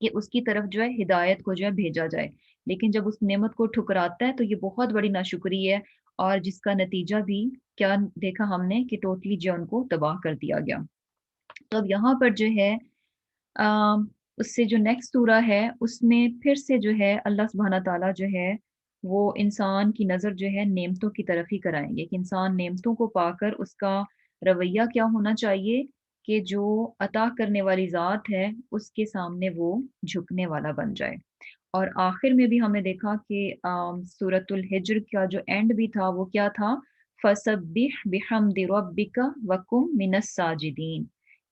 کہ اس کی طرف جو ہے ہدایت کو جو ہے بھیجا جائے، لیکن جب اس نعمت کو ٹھکراتا ہے تو یہ بہت بڑی ناشکری ہے، اور جس کا نتیجہ بھی کیا دیکھا ہم نے کہ ٹوٹلی جو ہے ان کو تباہ کر دیا گیا۔ تو اب یہاں پر جو ہے اس سے جو نیکسٹ سورہ ہے اس میں پھر سے جو ہے اللہ سبحانہ تعالیٰ جو ہے وہ انسان کی نظر جو ہے نعمتوں کی طرف ہی کرائیں گے، کہ انسان نعمتوں کو پا کر اس کا رویہ کیا ہونا چاہیے، کہ جو عطا کرنے والی ذات ہے اس کے سامنے وہ جھکنے والا بن جائے۔ اور آخر میں بھی ہم نے دیکھا کہ سورۃ الحجر کا جو اینڈ بھی تھا وہ کیا تھا، فَسَبِّحْ بِحَمْدِ رَبِّكَ وَكُن مِّنَ السَّاجِدِينَ،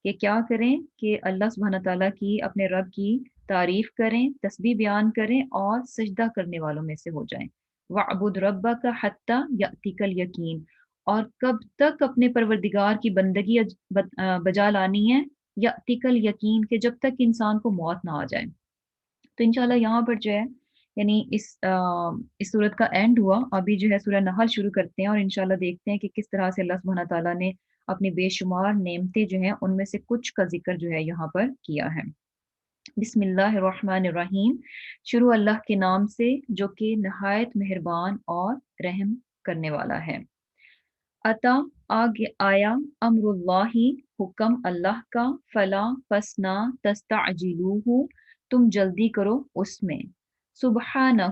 کہ کیا کریں کہ اللہ سبحانہ تعالیٰ کی، اپنے رب کی تعریف کریں، تسبیح بیان کریں اور سجدہ کرنے والوں میں سے ہو جائیں۔ وَاعْبُدْ رَبَّكَ حَتَّى يَأْتِيَكَ الْيَقِينُ، اور کب تک اپنے پروردگار کی بندگی بجا لانی ہے، یأتیک الیقین، کہ جب تک انسان کو موت نہ آ جائے۔ تو انشاءاللہ یہاں پر جو ہے یعنی اس صورت کا اینڈ ہوا، ابھی جو ہے سورہ نحل شروع کرتے ہیں اور انشاءاللہ دیکھتے ہیں کہ کس طرح سے اللہ سبحانہ تعالیٰ نے اپنی بے شمار نعمتیں جو ہیں ان میں سے کچھ کا ذکر جو ہے یہاں پر کیا ہے۔ بسم اللہ الرحمن الرحیم، شروع اللہ کے نام سے جو کہ نہایت مہربان اور رحم کرنے والا ہے۔ عطا آیا امر اللہ، حکم اللہ کا، فلا پس نہ تستعجلوہ، تم جلدی کرو اس میں، سبحانہ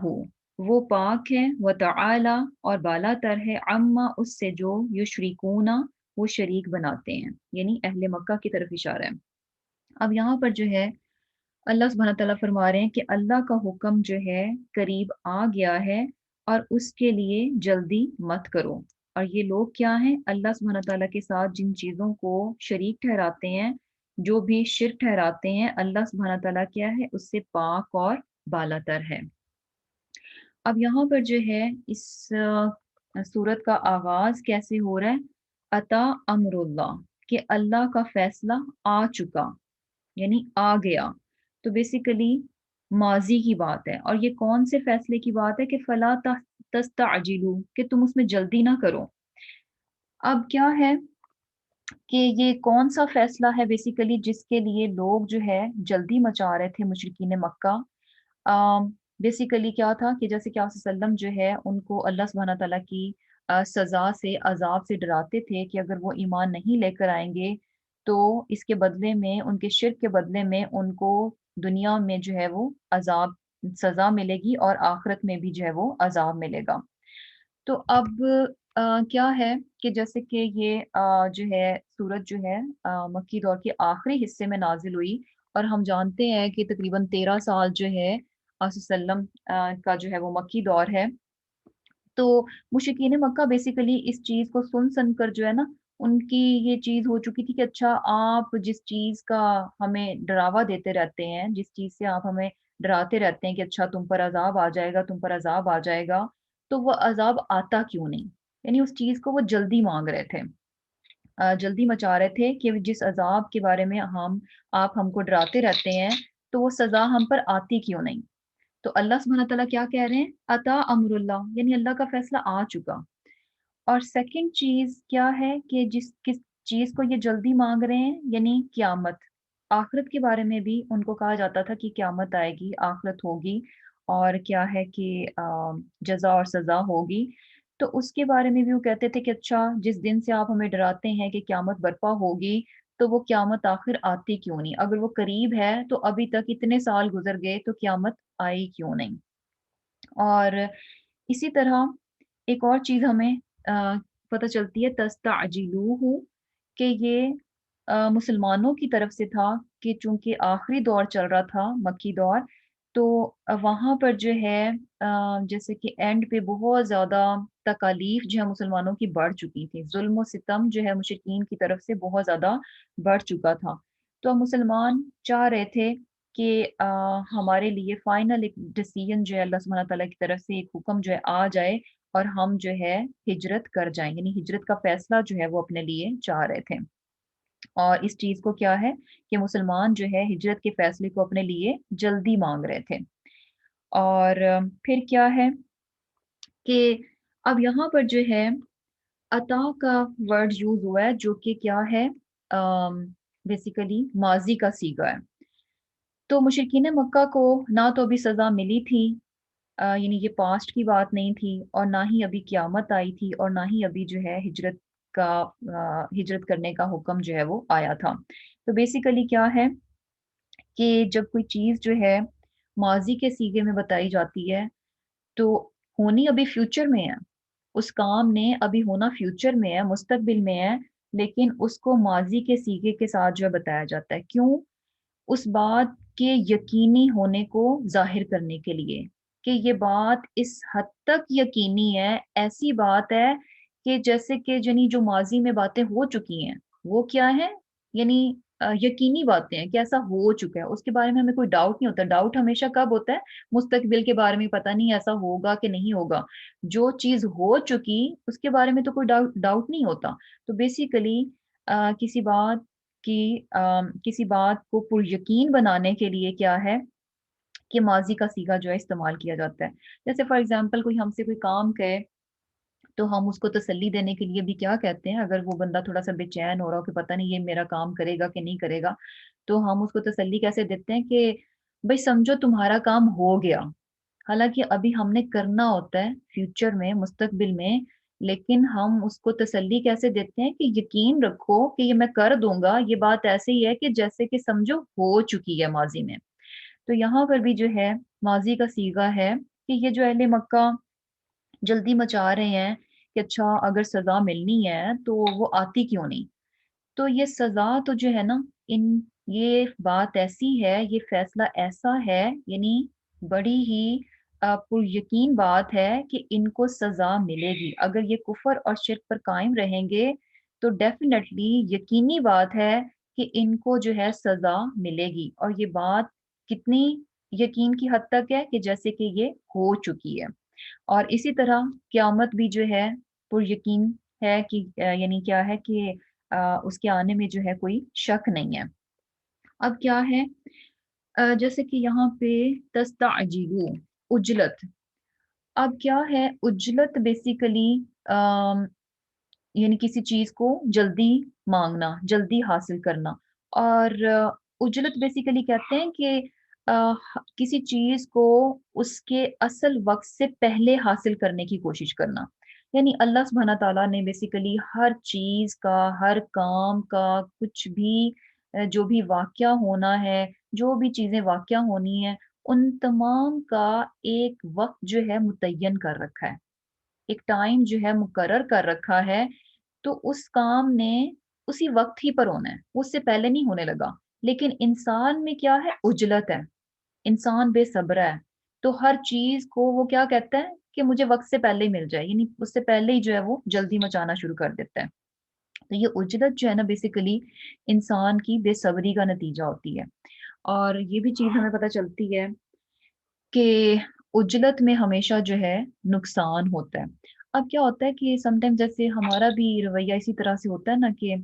وہ پاک ہے، وتعالی اور بالا تر ہے، عما اس سے جو یشرکون وہ شریک بناتے ہیں، یعنی اہل مکہ کی طرف اشارہ ہے۔ اب یہاں پر جو ہے اللہ سبحانہ تعالیٰ فرما رہے ہیں کہ اللہ کا حکم جو ہے قریب آ گیا ہے، اور اس کے لیے جلدی مت کرو۔ اور یہ لوگ کیا ہیں، اللہ سبحانہ تعالیٰ کے ساتھ جن چیزوں کو شریک ٹھہراتے ہیں، جو بھی شرک ٹھہراتے ہیں، اللہ سبحانہ تعالیٰ کیا ہے، اس سے پاک اور بالا تر ہے۔ اب یہاں پر جو ہے اس سورت کا آغاز کیسے ہو رہا ہے، عطا امر اللہ، کہ اللہ کا فیصلہ آ چکا، یعنی آ گیا۔ تو بیسیکلی ماضی کی بات ہے، اور یہ کون سے فیصلے کی بات ہے، کہ فلا تستعجلوا، کہ تم اس میں جلدی نہ کرو۔ اب کیا ہے کہ یہ کون سا فیصلہ ہے بیسیکلی جس کے لیے لوگ جو ہے جلدی مچا رہے تھے مشرکین مکہ۔ بیسیکلی کیا تھا کہ جیسے کہ آپ صلی اللہ علیہ وسلم جو ہے ان کو اللہ سبحانہ تعالیٰ کی سزا سے، عذاب سے ڈراتے تھے کہ اگر وہ ایمان نہیں لے کر آئیں گے تو اس کے بدلے میں، ان کے شرک کے بدلے میں ان کو دنیا میں جو ہے وہ عذاب، سزا ملے گی، اور آخرت میں بھی جو ہے وہ عذاب ملے گا۔ تو اب کیا ہے کہ جیسے کہ یہ جو ہے سورت جو ہے مکی دور کے آخری حصے میں نازل ہوئی، اور ہم جانتے ہیں کہ تقریباً 13 سال جو ہے آپ صلی اللہ علیہ وسلم کا جو ہے وہ مکی دور ہے۔ تو مشرکین مکہ بیسیکلی اس چیز کو سن کر جو ہے نا، ان کی یہ چیز ہو چکی تھی کہ اچھا آپ جس چیز کا ہمیں ڈراوا دیتے رہتے ہیں، جس چیز سے آپ ہمیں ڈراتے رہتے ہیں کہ اچھا تم پر عذاب آ جائے گا، تم پر عذاب آ جائے گا، تو وہ عذاب آتا کیوں نہیں؟ یعنی اس چیز کو وہ جلدی مانگ رہے تھے، جلدی مچا رہے تھے کہ جس عذاب کے بارے میں آپ ہم کو ڈراتے رہتے ہیں، تو وہ سزا ہم پر آتی کیوں نہیں؟ تو اللہ سبحانہ تعالیٰ کیا کہہ رہے ہیں، عطا امر اللہ، یعنی اللہ کا فیصلہ آ چکا۔ اور سیکنڈ چیز کیا ہے کہ کس چیز کو یہ جلدی مانگ رہے ہیں، یعنی قیامت، آخرت کے بارے میں بھی ان کو کہا جاتا تھا کہ قیامت آئے گی، آخرت ہوگی، اور کیا ہے کہ جزا اور سزا ہوگی۔ تو اس کے بارے میں بھی وہ کہتے تھے کہ اچھا جس دن سے آپ ہمیں ڈراتے ہیں کہ قیامت برپا ہوگی، تو وہ قیامت آخر آتی کیوں نہیں؟ اگر وہ قریب ہے تو ابھی تک اتنے سال گزر گئے تو قیامت آئی کیوں نہیں؟ اور اسی طرح ایک اور چیز ہمیں پتہ چلتی ہے، تستعجلوہ، کہ یہ مسلمانوں کی طرف سے تھا، کہ چونکہ آخری دور چل رہا تھا مکی دور، تو وہاں پر جو ہے جیسے کہ اینڈ پہ بہت زیادہ تکالیف جو ہے مسلمانوں کی بڑھ چکی تھی، ظلم و ستم جو ہے مشرکین کی طرف سے بہت زیادہ بڑھ چکا تھا۔ تو اب مسلمان چاہ رہے تھے کہ ہمارے لیے فائنل ایک ڈیسیژن جو ہے اللہ سبحانہ تعالیٰ کی طرف سے ایک حکم جو ہے آ جائے، اور ہم جو ہے ہجرت کر جائیں، یعنی ہجرت کا فیصلہ جو ہے وہ اپنے لیے چاہ رہے تھے۔ اور اس چیز کو کیا ہے کہ مسلمان جو ہے ہجرت کے فیصلے کو اپنے لیے جلدی مانگ رہے تھے۔ اور پھر کیا ہے کہ اب یہاں پر جو ہے عطا کا ورڈ یوز ہوا ہے، جو کہ کیا ہے بیسیکلی ماضی کا صیغہ ہے۔ تو مشرکین مکہ کو نہ تو ابھی سزا ملی تھی، یعنی یہ پاسٹ کی بات نہیں تھی، اور نہ ہی ابھی قیامت آئی تھی، اور نہ ہی ابھی جو ہے ہجرت کا ہجرت کرنے کا حکم جو ہے وہ آیا تھا۔ تو بیسیکلی کیا ہے کہ جب کوئی چیز جو ہے ماضی کے سیغے میں بتائی جاتی ہے تو ہونی ابھی فیوچر میں ہے، اس کام نے ابھی ہونا فیوچر میں ہے، مستقبل میں ہے، لیکن اس کو ماضی کے سیغے کے ساتھ جو ہے بتایا جاتا ہے۔ کیوں؟ اس بات کے یقینی ہونے کو ظاہر کرنے کے لیے کہ یہ بات اس حد تک یقینی ہے، ایسی بات ہے کہ جیسے کہ یعنی جو ماضی میں باتیں ہو چکی ہیں وہ کیا ہے، یعنی یقینی باتیں ہیں کہ ایسا ہو چکا ہے، اس کے بارے میں ہمیں کوئی ڈاؤٹ نہیں ہوتا۔ ڈاؤٹ ہمیشہ کب ہوتا ہے؟ مستقبل کے بارے میں پتہ نہیں ایسا ہوگا کہ نہیں ہوگا، جو چیز ہو چکی اس کے بارے میں تو کوئی ڈاؤٹ نہیں ہوتا۔ تو بیسیکلی کسی بات کی کسی بات کو پر یقین بنانے کے لیے کیا ہے کہ ماضی کا صیغہ جو ہے استعمال کیا جاتا ہے۔ جیسے فار ایگزامپل کوئی ہم سے کوئی کام کہے تو ہم اس کو تسلی دینے کے لیے بھی کیا کہتے ہیں، اگر وہ بندہ تھوڑا سا بے چین ہو رہا ہو کہ پتہ نہیں یہ میرا کام کرے گا کہ نہیں کرے گا، تو ہم اس کو تسلی کیسے دیتے ہیں کہ بھئی سمجھو تمہارا کام ہو گیا، حالانکہ ابھی ہم نے کرنا ہوتا ہے فیوچر میں، مستقبل میں، لیکن ہم اس کو تسلی کیسے دیتے ہیں کہ یقین رکھو کہ یہ میں کر دوں گا، یہ بات ایسے ہی ہے کہ جیسے کہ سمجھو ہو چکی ہے ماضی میں۔ تو یہاں پر بھی جو ہے ماضی کا صیغہ ہے کہ یہ جو اہل مکہ جلدی مچا رہے ہیں کہ اچھا اگر سزا ملنی ہے تو وہ آتی کیوں نہیں؟ تو یہ سزا تو جو ہے نا، ان یہ بات ایسی ہے، یہ فیصلہ ایسا ہے، یعنی بڑی ہی پر یقین بات ہے کہ ان کو سزا ملے گی اگر یہ کفر اور شرک پر قائم رہیں گے، تو ڈیفینیٹلی یقینی بات ہے کہ ان کو جو ہے سزا ملے گی، اور یہ بات کتنی یقین کی حد تک ہے کہ جیسے کہ یہ ہو چکی ہے۔ اور اسی طرح قیامت بھی جو ہے پر یقین ہے کہ یعنی کیا ہے کہ اس کے آنے میں جو ہے کوئی شک نہیں ہے۔ اب کیا ہے جیسے کہ یہاں پہ تستعجلو، عجلت، اب کیا ہے عجلت؟ بیسیکلی یعنی کسی چیز کو جلدی مانگنا، جلدی حاصل کرنا، اور عجلت بیسیکلی کہتے ہیں کہ کسی چیز کو اس کے اصل وقت سے پہلے حاصل کرنے کی کوشش کرنا۔ یعنی اللہ سبحانہ تعالیٰ نے بیسیکلی ہر چیز کا، ہر کام کا، کچھ بھی جو بھی واقعہ ہونا ہے، جو بھی چیزیں واقعہ ہونی ہیں، ان تمام کا ایک وقت جو ہے متعین کر رکھا ہے، ایک ٹائم جو ہے مقرر کر رکھا ہے۔ تو اس کام نے اسی وقت ہی پر ہونا ہے، وہ اس سے پہلے نہیں ہونے لگا۔ لیکن انسان میں کیا ہے؟ عجلت ہے، انسان بے صبر ہے، تو ہر چیز کو وہ کیا کہتا ہے کہ مجھے وقت سے پہلے ہی مل جائے، یعنی اس سے پہلے ہی جو ہے وہ جلدی مچانا شروع کر دیتا ہے۔ تو یہ عجلت جو ہے نا بیسیکلی انسان کی بے صبری کا نتیجہ ہوتی ہے۔ اور یہ بھی چیز ہمیں پتہ چلتی ہے کہ عجلت میں ہمیشہ جو ہے نقصان ہوتا ہے۔ اب کیا ہوتا ہے کہ سم ٹائم جیسے ہمارا بھی رویہ اسی طرح سے ہوتا ہے نا کہ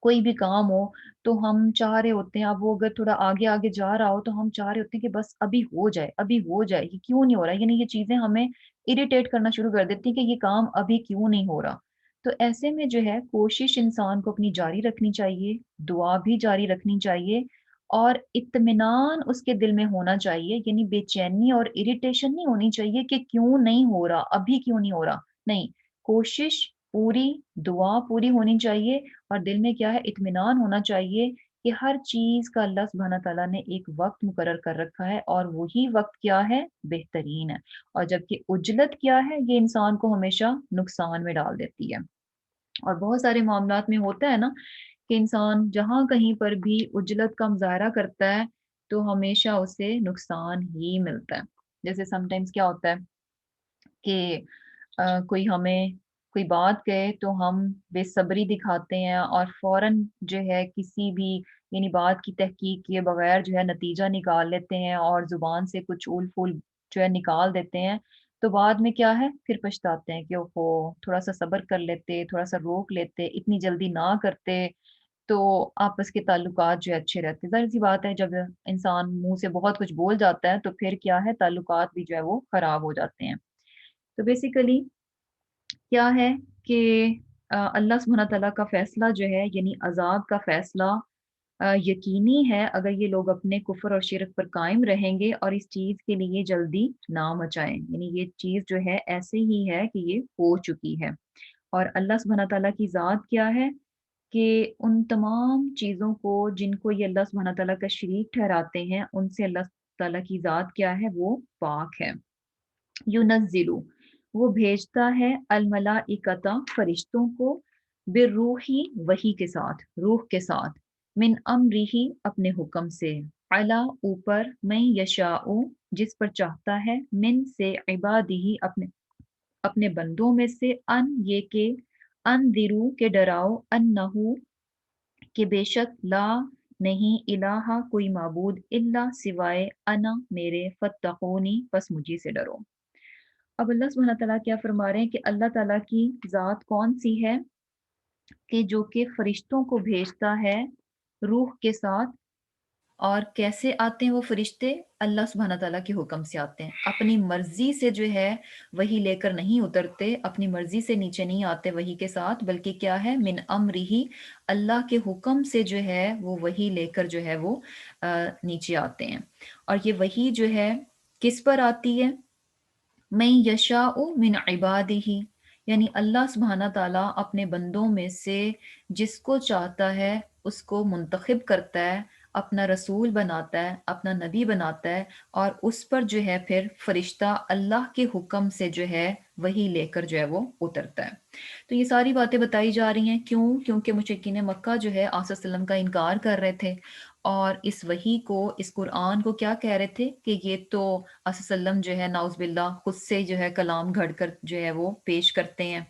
کوئی بھی کام ہو تو ہم چاہ رہے ہوتے ہیں، اب وہ اگر تھوڑا آگے آگے جا رہا ہو تو ہم چاہ رہے ہوتے ہیں کہ بس ابھی ہو جائے، ابھی ہو جائے، یہ کیوں نہیں ہو رہا؟ یعنی یہ چیزیں ہمیں اریٹیٹ کرنا شروع کر دیتی ہیں کہ یہ کام ابھی کیوں نہیں ہو رہا۔ تو ایسے میں جو ہے کوشش انسان کو اپنی جاری رکھنی چاہیے، دعا بھی جاری رکھنی چاہیے، اور اطمینان اس کے دل میں ہونا چاہیے، یعنی بے چینی اور اریٹیشن نہیں ہونی چاہیے کہ کیوں نہیں ہو رہا، ابھی کیوں نہیں ہو رہا، نہیں، کوشش پوری، دعا پوری ہونی چاہیے، اور دل میں کیا ہے؟ اطمینان ہونا چاہیے کہ ہر چیز کا اللہ سبحانہ تعالیٰ نے ایک وقت مقرر کر رکھا ہے، اور وہی وقت کیا ہے؟ بہترین ہے۔ اور جبکہ عجلت کیا ہے؟ یہ انسان کو ہمیشہ نقصان میں ڈال دیتی ہے۔ اور بہت سارے معاملات میں ہوتا ہے نا کہ انسان جہاں کہیں پر بھی عجلت کا مظاہرہ کرتا ہے تو ہمیشہ اسے نقصان ہی ملتا ہے۔ جیسے سم ٹائمز کیا ہوتا ہے کہ کوئی ہمیں کوئی بات کہے تو ہم بے صبری دکھاتے ہیں اور فوراً جو ہے کسی بھی یعنی بات کی تحقیق کیے بغیر جو ہے نتیجہ نکال لیتے ہیں، اور زبان سے کچھ اول پھول جو ہے نکال دیتے ہیں، تو بعد میں کیا ہے؟ پھر پچھتاتے ہیں کہ اوہو تھوڑا سا صبر کر لیتے، تھوڑا سا روک لیتے، اتنی جلدی نہ کرتے، تو آپس کے تعلقات جو ہے اچھے رہتے۔ ظاہر سی بات ہے جب انسان منہ سے بہت کچھ بول جاتا ہے تو پھر کیا ہے؟ تعلقات بھی جو ہے وہ خراب ہو جاتے ہیں۔ تو بیسیکلی کیا ہے کہ اللہ سبحانہ تعالیٰ کا فیصلہ جو ہے، یعنی عذاب کا فیصلہ یقینی ہے اگر یہ لوگ اپنے کفر اور شرک پر قائم رہیں گے اور اس چیز کے لیے جلدی نہ مچائیں، یعنی یہ چیز جو ہے ایسے ہی ہے کہ یہ ہو چکی ہے۔ اور اللہ سبحانہ تعالیٰ کی ذات کیا ہے کہ ان تمام چیزوں کو جن کو یہ اللہ سبحانہ تعالیٰ کا شریک ٹھہراتے ہیں، ان سے اللہ تعالیٰ کی ذات کیا ہے، وہ پاک ہے۔ یونزلو، وہ بھیجتا ہے، الملائکتا، فرشتوں کو، بالروحی، وحی کے ساتھ، روح کے ساتھ، من امرہی، اپنے حکم سے، علی، اوپر، من یشاء، جس پر چاہتا ہے، من سے، عبادہی، اپنے بندوں میں سے، ان، یہ کہ، انذرو، کہ ڈراؤ، انہو، کہ بے شک، لا، نہیں، الہ، کوئی معبود، الا، سوائے، انا، میرے، فاتقونی، پس مجھے سے ڈرو۔ اب اللہ سبحانہ تعالیٰ کیا فرما رہے ہیں کہ اللہ تعالیٰ کی ذات کون سی ہے کہ جو کہ فرشتوں کو بھیجتا ہے روح کے ساتھ۔ اور کیسے آتے ہیں وہ فرشتے؟ اللہ سبحانہ تعالیٰ کے حکم سے آتے ہیں، اپنی مرضی سے جو ہے وہی لے کر نہیں اترتے، اپنی مرضی سے نیچے نہیں آتے وہی کے ساتھ، بلکہ کیا ہے، من امرہی، اللہ کے حکم سے جو ہے وہ وہی لے کر جو ہے وہ نیچے آتے ہیں۔ اور یہ وہی جو ہے کس پر آتی ہے؟ من یشاء من عبادہ، یعنی اللہ سبحانہ تعالیٰ اپنے بندوں میں سے جس کو چاہتا ہے اس کو منتخب کرتا ہے، اپنا رسول بناتا ہے، اپنا نبی بناتا ہے، اور اس پر جو ہے پھر فرشتہ اللہ کے حکم سے جو ہے وہی لے کر جو ہے وہ اترتا ہے۔ تو یہ ساری باتیں بتائی جا رہی ہیں، کیوں؟ کیونکہ مشرکین مکہ جو ہے آصف وسلم کا انکار کر رہے تھے، اور اس وحی کو، اس قرآن کو کیا کہہ رہے تھے کہ یہ تو آصف وسلم جو ہے ناؤز باللہ خود سے جو ہے کلام گھڑ کر جو ہے وہ پیش کرتے ہیں۔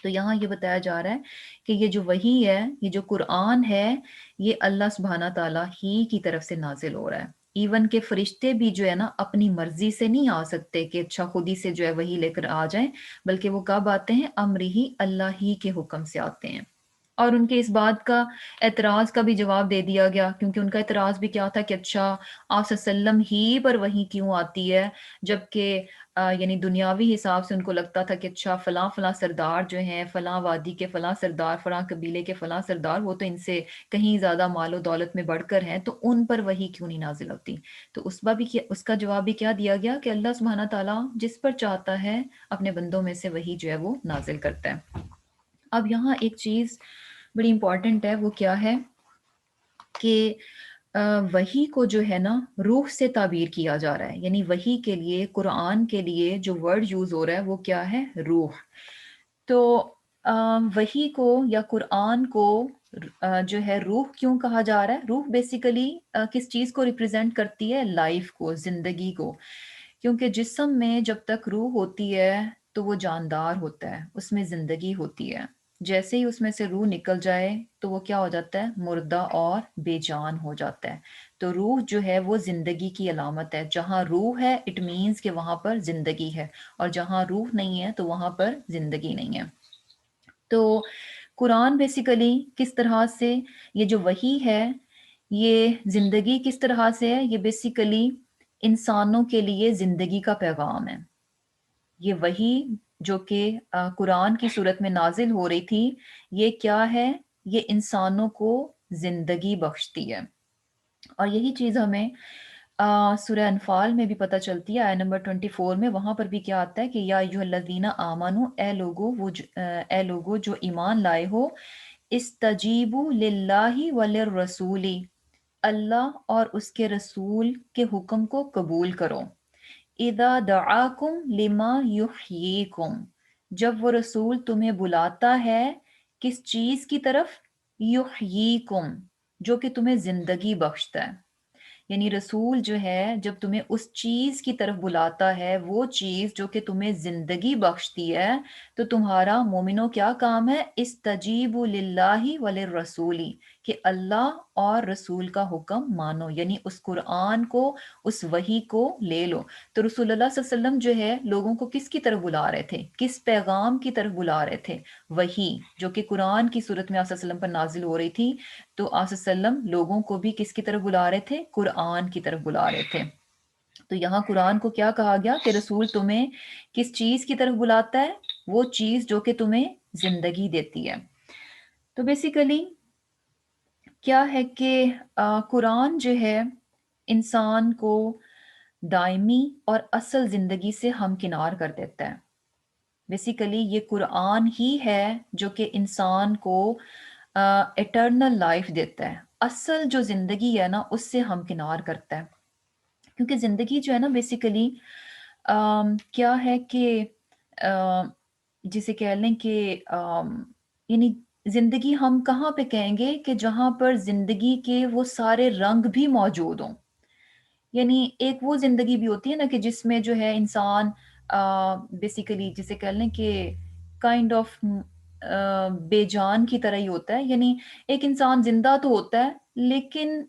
تو یہاں یہ بتایا جا رہا ہے کہ یہ جو وحی ہے، یہ جو قرآن ہے، یہ اللہ سبحانہ تعالیٰ ہی کی طرف سے نازل ہو رہا ہے۔ ایون کہ فرشتے بھی جو ہے نا اپنی مرضی سے نہیں آ سکتے کہ اچھا خود ہی سے جو ہے وحی لے کر آ جائیں، بلکہ وہ کب آتے ہیں؟ امر ہی، اللہ ہی کے حکم سے آتے ہیں۔ اور ان کے اس بات کا اعتراض کا بھی جواب دے دیا گیا، کیونکہ ان کا اعتراض بھی کیا تھا کہ اچھا آپ صلی اللہ علیہ وسلم ہی پر وحی کیوں آتی ہے، جبکہ یعنی دنیاوی حساب سے ان کو لگتا تھا کہ اچھا فلاں فلاں سردار جو ہیں، فلاں وادی کے فلاں سردار، فلاں قبیلے کے فلاں سردار، وہ تو ان سے کہیں زیادہ مال و دولت میں بڑھ کر ہیں، تو ان پر وحی کیوں نہیں نازل ہوتی؟ تو اس کا جواب بھی کیا دیا گیا کہ اللہ سبحانہ تعالیٰ جس پر چاہتا ہے اپنے بندوں میں سے وحی جو ہے وہ نازل کرتا ہے۔ اب یہاں ایک چیز بڑی امپورٹنٹ ہے، وہ کیا ہے کہ وحی کو جو ہے نا روح سے تعبیر کیا جا رہا ہے، یعنی وحی کے لیے، قرآن کے لیے جو ورڈ یوز ہو رہا ہے وہ کیا ہے؟ روح۔ تو وحی کو یا قرآن کو جو ہے روح کیوں کہا جا رہا ہے؟ روح بیسیکلی کس چیز کو ریپرزینٹ کرتی ہے؟ لائف کو، زندگی کو، کیونکہ جسم میں جب تک روح ہوتی ہے تو وہ جاندار ہوتا ہے، اس میں زندگی ہوتی ہے۔ جیسے ہی اس میں سے روح نکل جائے تو وہ کیا ہو جاتا ہے؟ مردہ اور بے جان ہو جاتا ہے۔ تو روح جو ہے وہ زندگی کی علامت ہے، جہاں روح ہے اٹ مینز کہ وہاں پر زندگی ہے، اور جہاں روح نہیں ہے تو وہاں پر زندگی نہیں ہے۔ تو قرآن بیسیکلی کس طرح سے، یہ جو وحی ہے یہ زندگی کس طرح سے ہے؟ یہ بیسیکلی انسانوں کے لیے زندگی کا پیغام ہے۔ یہ وحی جو کہ قرآن کی صورت میں نازل ہو رہی تھی، یہ کیا ہے؟ یہ انسانوں کو زندگی بخشتی ہے۔ اور یہی چیز ہمیں سورہ انفال میں بھی پتہ چلتی ہے، آیت نمبر 24 میں، وہاں پر بھی کیا آتا ہے کہ یا ایھا الذین آمنو، اے لوگو جو ایمان لائے ہو، استجیبوا للہ وللرسول، اللہ اور اس کے رسول کے حکم کو قبول کرو، اذا دعاکم لما یحییکم، جب وہ رسول تمہیں بلاتا ہے کس چیز کی طرف؟ یحییکم، جو کہ تمہیں زندگی بخشتا ہے۔ یعنی رسول جو ہے جب تمہیں اس چیز کی طرف بلاتا ہے، وہ چیز جو کہ تمہیں زندگی بخشتی ہے، تو تمہارا مومنوں کیا کام ہے؟ استجیبوا للہ وللرسول، کہ اللہ اور رسول کا حکم مانو، یعنی اس قرآن کو، اس وحی کو لے لو۔ تو رسول اللہ صلی اللہ علیہ وسلم جو ہے لوگوں کو کس کی طرف بلا رہے تھے؟ کس پیغام کی طرف بلا رہے تھے؟ وحی جو کہ قرآن کی صورت میں آپ صلی اللہ علیہ وسلم پر نازل ہو رہی تھی۔ تو آپ صلی اللہ علیہ وسلم لوگوں کو بھی کس کی طرف بلا رہے تھے؟ قرآن کی طرف بلا رہے تھے۔ تو یہاں قرآن کو کیا کہا گیا کہ رسول تمہیں کس چیز کی طرف بلاتا ہے؟ وہ چیز جو کہ تمہیں زندگی دیتی ہے۔ تو بیسیکلی کیا ہے کہ قرآن جو ہے انسان کو دائمی اور اصل زندگی سے ہمکنار کر دیتا ہے. بیسیکلی یہ قرآن ہی ہے جو کہ انسان کو ایٹرنل لائف دیتا ہے، اصل جو زندگی ہے نا اس سے ہمکنار کرتا ہے. کیونکہ زندگی جو ہے نا بیسیکلی کیا ہے کہ آم، جسے کہہ لیں کہ یعنی زندگی ہم کہاں پہ کہیں گے کہ جہاں پر زندگی کے وہ سارے رنگ بھی موجود ہوں. یعنی ایک وہ زندگی بھی ہوتی ہے نا کہ جس میں جو ہے انسان بیسیکلی جسے کہہ لیں کہ کائنڈ آف بے جان کی طرح ہی ہوتا ہے. یعنی ایک انسان زندہ تو ہوتا ہے لیکن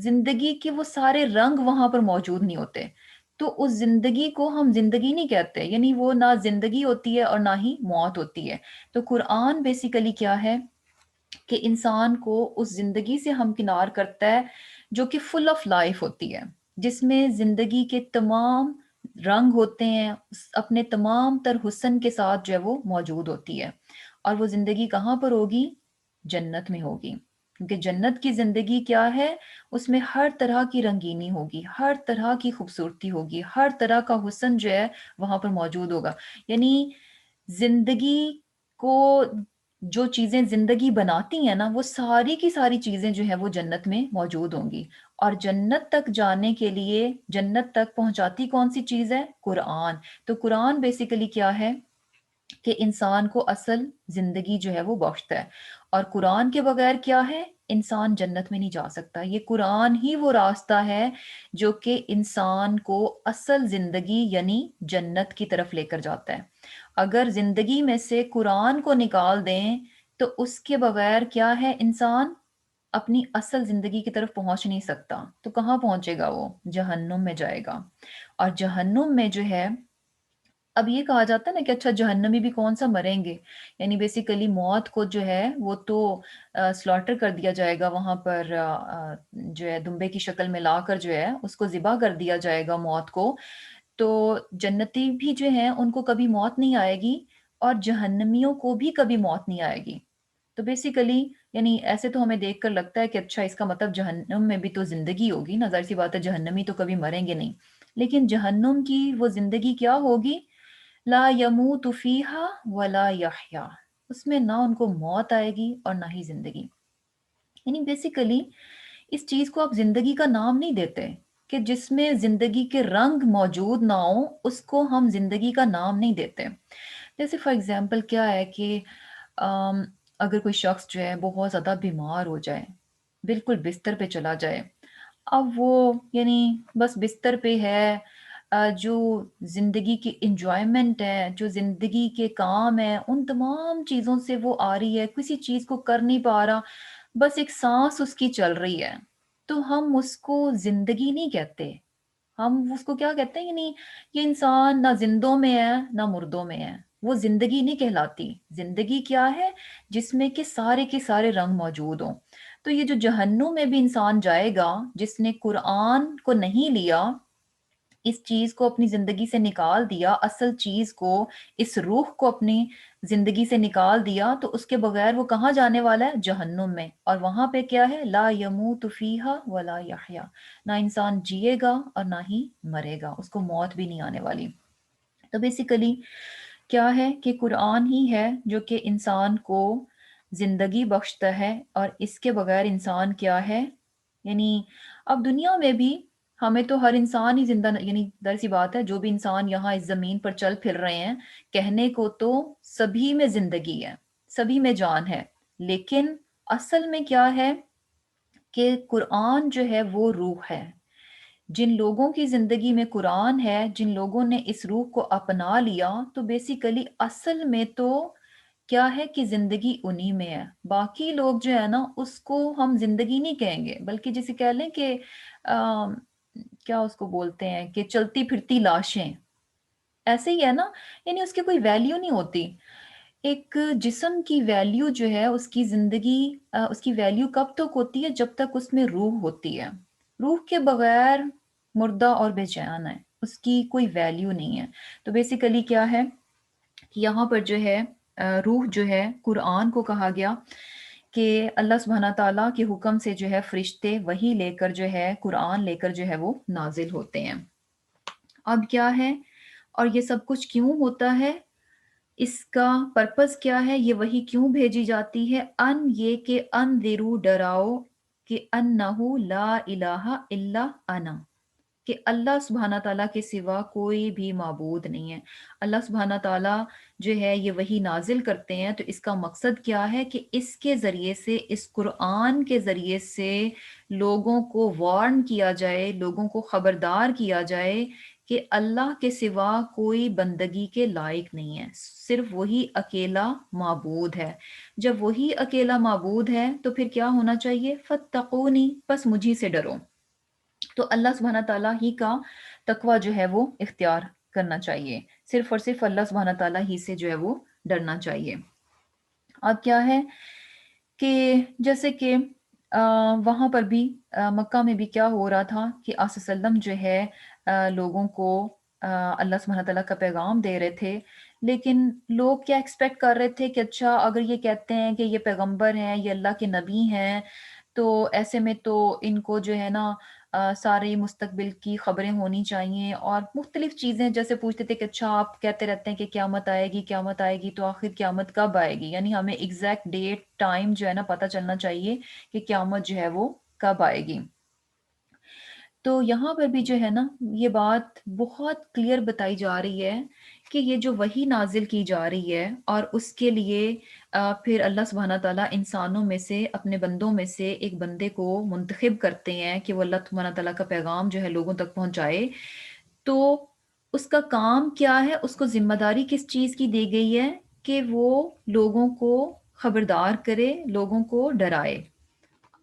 زندگی کے وہ سارے رنگ وہاں پر موجود نہیں ہوتے. تو اس زندگی کو ہم زندگی نہیں کہتے، یعنی وہ نہ زندگی ہوتی ہے اور نہ ہی موت ہوتی ہے. تو قرآن بیسیکلی کیا ہے کہ انسان کو اس زندگی سے ہمکنار کرتا ہے جو کہ فل آف لائف ہوتی ہے، جس میں زندگی کے تمام رنگ ہوتے ہیں، اپنے تمام تر حسن کے ساتھ جو ہے وہ موجود ہوتی ہے. اور وہ زندگی کہاں پر ہوگی؟ جنت میں ہوگی. کیونکہ جنت کی زندگی کیا ہے؟ اس میں ہر طرح کی رنگینی ہوگی، ہر طرح کی خوبصورتی ہوگی، ہر طرح کا حسن جو ہے وہاں پر موجود ہوگا. یعنی زندگی کو جو چیزیں زندگی بناتی ہیں نا وہ ساری کی ساری چیزیں جو ہیں وہ جنت میں موجود ہوں گی. اور جنت تک جانے کے لیے جنت تک پہنچاتی کون سی چیز ہے؟ قرآن. تو قرآن بیسیکلی کیا ہے کہ انسان کو اصل زندگی جو ہے وہ بخشتا ہے. اور قرآن کے بغیر کیا ہے؟ انسان جنت میں نہیں جا سکتا. یہ قرآن ہی وہ راستہ ہے جو کہ انسان کو اصل زندگی یعنی جنت کی طرف لے کر جاتا ہے. اگر زندگی میں سے قرآن کو نکال دیں تو اس کے بغیر کیا ہے؟ انسان اپنی اصل زندگی کی طرف پہنچ نہیں سکتا. تو کہاں پہنچے گا؟ وہ جہنم میں جائے گا. اور جہنم میں جو ہے، اب یہ کہا جاتا ہے نا کہ اچھا جہنمی بھی کون سا مریں گے. یعنی بیسیکلی موت کو جو ہے وہ تو سلاٹر کر دیا جائے گا وہاں پر، جو ہے دمبے کی شکل میں لا کر جو ہے اس کو ذبح کر دیا جائے گا موت کو. تو جنتی بھی جو ہیں ان کو کبھی موت نہیں آئے گی اور جہنمیوں کو بھی کبھی موت نہیں آئے گی. تو بیسیکلی یعنی ایسے تو ہمیں دیکھ کر لگتا ہے کہ اچھا اس کا مطلب جہنم میں بھی تو زندگی ہوگی نا، ظاہر سی بات ہے جہنمی تو کبھی مریں گے نہیں. لیکن جہنم کی وہ زندگی کیا ہوگی؟ لا یموت فیہا ولا یحیا، اس میں نہ ان کو موت آئے گی اور نہ ہی زندگی. یعنی بیسیکلی اس چیز کو آپ زندگی کا نام نہیں دیتے کہ جس میں زندگی کے رنگ موجود نہ ہوں اس کو ہم زندگی کا نام نہیں دیتے. جیسے فار ایگزامپل کیا ہے کہ آم، اگر کوئی شخص جو ہے بہت زیادہ بیمار ہو جائے، بالکل بستر پہ چلا جائے، اب وہ یعنی بس بستر پہ ہے، جو زندگی کی انجوائمنٹ ہے، جو زندگی کے کام ہے، ان تمام چیزوں سے وہ آ رہی ہے، کسی چیز کو کر نہیں پا رہا، بس ایک سانس اس کی چل رہی ہے. تو ہم اس کو زندگی نہیں کہتے، ہم اس کو کیا کہتے ہیں؟ یعنی یہ انسان نہ زندوں میں ہے نہ مردوں میں ہے، وہ زندگی نہیں کہلاتی. زندگی کیا ہے؟ جس میں کہ سارے کے سارے رنگ موجود ہوں. تو یہ جو جہنم میں بھی انسان جائے گا جس نے قرآن کو نہیں لیا، اس چیز کو اپنی زندگی سے نکال دیا، اصل چیز کو، اس روح کو اپنی زندگی سے نکال دیا، تو اس کے بغیر وہ کہاں جانے والا ہے؟ جہنم میں. اور وہاں پہ کیا ہے؟ لا یموت فیہا ولا یحیا، نہ انسان جیے گا اور نہ ہی مرے گا، اس کو موت بھی نہیں آنے والی. تو بیسیکلی کیا ہے کہ قرآن ہی ہے جو کہ انسان کو زندگی بخشتا ہے، اور اس کے بغیر انسان کیا ہے؟ یعنی اب دنیا میں بھی ہمیں تو ہر انسان ہی زندہ یعنی ظاہر سی بات ہے جو بھی انسان یہاں اس زمین پر چل پھر رہے ہیں، کہنے کو تو سبھی میں زندگی ہے، سبھی میں جان ہے، لیکن اصل میں کیا ہے کہ قرآن جو ہے وہ روح ہے. جن لوگوں کی زندگی میں قرآن ہے، جن لوگوں نے اس روح کو اپنا لیا، تو بیسیکلی اصل میں تو کیا ہے کہ زندگی انہی میں ہے. باقی لوگ جو ہے نا اس کو ہم زندگی نہیں کہیں گے، بلکہ جسے کہہ لیں کہ آم، کیا اس کو بولتے ہیں کہ چلتی پھرتی لاشیں. ایسے ہی ہے نا، یعنی اس کی کوئی ویلیو نہیں ہوتی. ایک جسم کی ویلیو جو ہے اس کی زندگی، اس کی ویلیو کب تک ہوتی ہے؟ جب تک اس میں روح ہوتی ہے. روح کے بغیر مردہ اور بے جان ہے، اس کی کوئی ویلیو نہیں ہے. تو بیسیکلی کیا ہے کہ یہاں پر جو ہے روح جو ہے قرآن کو کہا گیا کہ اللہ سبحانہ تعالیٰ کے حکم سے جو ہے فرشتے وہی لے کر جو ہے قرآن لے کر جو ہے وہ نازل ہوتے ہیں۔ اب کیا ہے اور یہ سب کچھ کیوں ہوتا ہے، اس کا پرپس کیا ہے، یہ وہی کیوں بھیجی جاتی ہے، یہ کہ انذرو ڈراؤ کہ انہو لا الہ الا انا، کہ اللہ سبحانہ تعالیٰ کے سوا کوئی بھی معبود نہیں ہے۔ اللہ سبحانہ تعالیٰ جو ہے یہ وہی نازل کرتے ہیں، تو اس کا مقصد کیا ہے کہ اس کے ذریعے سے، اس قرآن کے ذریعے سے لوگوں کو وارن کیا جائے، لوگوں کو خبردار کیا جائے کہ اللہ کے سوا کوئی بندگی کے لائق نہیں ہے، صرف وہی اکیلا معبود ہے۔ جب وہی اکیلا معبود ہے تو پھر کیا ہونا چاہیے؟ فَاتَّقُونِی، بس مجھی سے ڈرو۔ تو اللہ سبحانہ تعالیٰ ہی کا تقوی جو ہے وہ اختیار کرنا چاہیے، صرف اور صرف اللہ سبحانہ تعالیٰ ہی سے جو ہے وہ ڈرنا چاہیے۔ اب کیا ہے کہ جیسے کہ وہاں پر بھی مکہ میں بھی کیا ہو رہا تھا کہ آصف وسلم جو ہے لوگوں کو اللہ سبحانہ تعالیٰ کا پیغام دے رہے تھے، لیکن لوگ کیا ایکسپیکٹ کر رہے تھے کہ اچھا اگر یہ کہتے ہیں کہ یہ پیغمبر ہیں، یہ اللہ کے نبی ہیں، تو ایسے میں تو ان کو جو ہے نا سارے مستقبل کی خبریں ہونی چاہیے، اور مختلف چیزیں جیسے پوچھتے تھے کہ اچھا آپ کہتے رہتے ہیں کہ قیامت آئے گی قیامت آئے گی، تو آخر قیامت کب آئے گی؟ یعنی ہمیں ایگزیکٹ ڈیٹ ٹائم جو ہے نا پتہ چلنا چاہیے کہ قیامت جو ہے وہ کب آئے گی۔ تو یہاں پر بھی جو ہے نا یہ بات بہت کلیئر بتائی جا رہی ہے کہ یہ جو وحی نازل کی جا رہی ہے، اور اس کے لیے پھر اللہ سبحانہ تعالیٰ انسانوں میں سے، اپنے بندوں میں سے ایک بندے کو منتخب کرتے ہیں کہ وہ اللہ سبحانہ تعالیٰ کا پیغام جو ہے لوگوں تک پہنچائے۔ تو اس کا کام کیا ہے، اس کو ذمہ داری کس چیز کی دی گئی ہے کہ وہ لوگوں کو خبردار کرے، لوگوں کو ڈرائے۔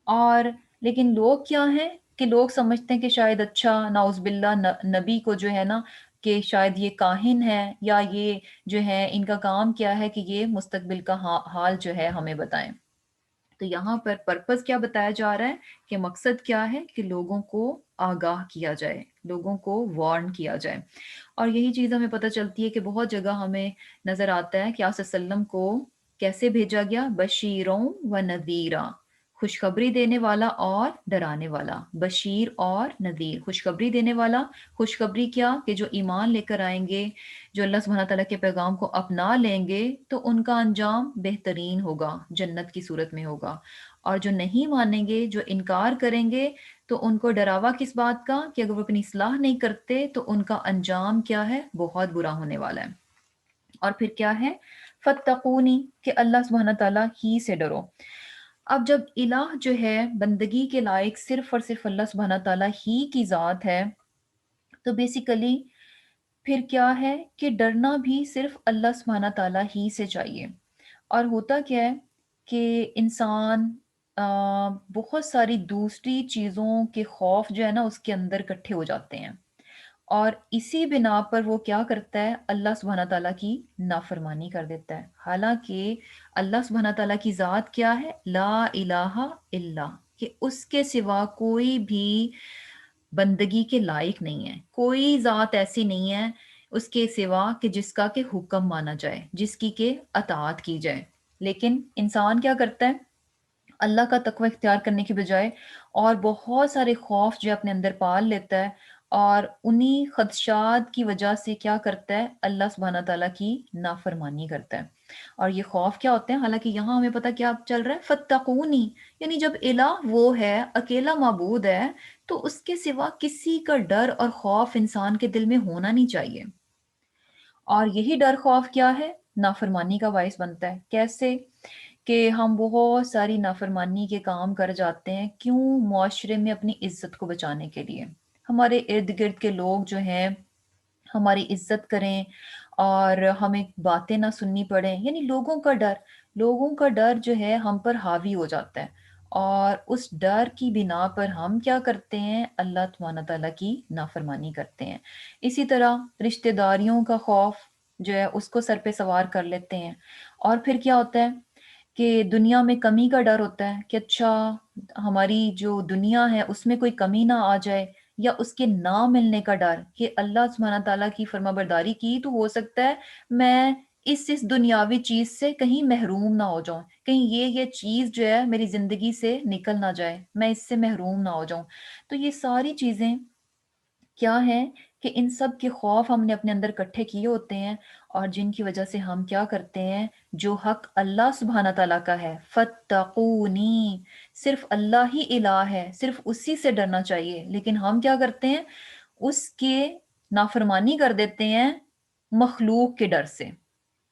اور لیکن لوگ کیا ہیں کہ لوگ سمجھتے ہیں کہ شاید اچھا نعوذ باللہ نبی کو جو ہے نا کہ شاید یہ کاہن ہے، یا یہ جو ہے ان کا کام کیا ہے کہ یہ مستقبل کا حال جو ہے ہمیں بتائیں۔ تو یہاں پر پرپس کیا بتایا جا رہا ہے کہ مقصد کیا ہے کہ لوگوں کو آگاہ کیا جائے، لوگوں کو وارن کیا جائے۔ اور یہی چیز ہمیں پتہ چلتی ہے کہ بہت جگہ ہمیں نظر آتا ہے کہ آپ صلی اللہ علیہ وسلم کو کیسے بھیجا گیا؟ بشیروں و نذیرا، خوشخبری دینے والا اور ڈرانے والا۔ بشیر اور نذیر، خوشخبری دینے والا۔ خوشخبری کیا؟ کہ جو ایمان لے کر آئیں گے، جو اللہ سبحانہ تعالیٰ کے پیغام کو اپنا لیں گے، تو ان کا انجام بہترین ہوگا، جنت کی صورت میں ہوگا۔ اور جو نہیں مانیں گے، جو انکار کریں گے، تو ان کو ڈراوا کس بات کا؟ کہ اگر وہ اپنی اصلاح نہیں کرتے تو ان کا انجام کیا ہے؟ بہت برا ہونے والا ہے۔ اور پھر کیا ہے؟ فَاتَّقُونِی، کہ اللہ سبحانہ تعالیٰ ہی سے ڈرو۔ اب جب الہ جو ہے بندگی کے لائق صرف اور صرف اللہ سبحانہ تعالیٰ ہی کی ذات ہے، تو بیسیکلی پھر کیا ہے کہ ڈرنا بھی صرف اللہ سبحانہ تعالیٰ ہی سے چاہیے۔ اور ہوتا کیا ہے کہ انسان بہت ساری دوسری چیزوں کے خوف جو ہے نا اس کے اندر اکٹھے ہو جاتے ہیں، اور اسی بنا پر وہ کیا کرتا ہے؟ اللہ سبحانہ تعالیٰ کی نافرمانی کر دیتا ہے۔ حالانکہ اللہ سبحانہ تعالیٰ کی ذات کیا ہے؟ لا الہ الا، کہ اس کے سوا کوئی بھی بندگی کے لائق نہیں ہے، کوئی ذات ایسی نہیں ہے اس کے سوا کہ جس کا کہ حکم مانا جائے، جس کی کہ اطاعت کی جائے۔ لیکن انسان کیا کرتا ہے؟ اللہ کا تقوی اختیار کرنے کے بجائے اور بہت سارے خوف جو اپنے اندر پال لیتا ہے، اور انہی خدشات کی وجہ سے کیا کرتا ہے؟ اللہ سبحانہ تعالیٰ کی نافرمانی کرتا ہے۔ اور یہ خوف کیا ہوتے ہیں؟ حالانکہ یہاں ہمیں پتہ کیا چل رہا ہے؟ فتقونی، یعنی جب الہ وہ ہے، اکیلا معبود ہے، تو اس کے سوا کسی کا ڈر اور خوف انسان کے دل میں ہونا نہیں چاہیے۔ اور یہی ڈر خوف کیا ہے؟ نافرمانی کا باعث بنتا ہے۔ کیسے؟ کہ ہم بہت ساری نافرمانی کے کام کر جاتے ہیں، کیوں؟ معاشرے میں اپنی عزت کو بچانے کے لیے، ہمارے ارد گرد کے لوگ جو ہیں ہماری عزت کریں اور ہمیں باتیں نہ سننی پڑیں، یعنی لوگوں کا ڈر جو ہے ہم پر حاوی ہو جاتا ہے، اور اس ڈر کی بنا پر ہم کیا کرتے ہیں؟ اللہ سبحانہ تعالیٰ کی نافرمانی کرتے ہیں۔ اسی طرح رشتہ داریوں کا خوف جو ہے اس کو سر پہ سوار کر لیتے ہیں۔ اور پھر کیا ہوتا ہے کہ دنیا میں کمی کا ڈر ہوتا ہے کہ اچھا ہماری جو دنیا ہے اس میں کوئی کمی نہ آ جائے، یا اس کے نہ ملنے کا ڈر کہ اللہ سبحانہ تعالیٰ کی فرما برداری کی تو ہو سکتا ہے میں اس دنیاوی چیز سے کہیں محروم نہ ہو جاؤں، کہیں یہ چیز جو ہے میری زندگی سے نکل نہ جائے، میں اس سے محروم نہ ہو جاؤں۔ تو یہ ساری چیزیں کیا ہے کہ ان سب کے خوف ہم نے اپنے اندر اکٹھے کیے ہوتے ہیں، اور جن کی وجہ سے ہم کیا کرتے ہیں، جو حق اللہ سبحانہ تعالیٰ کا ہے، فَاتَّقُونِی، صرف اللہ ہی الہ ہے، صرف اسی سے ڈرنا چاہیے، لیکن ہم کیا کرتے ہیں، اس کے نافرمانی کر دیتے ہیں مخلوق کے ڈر سے۔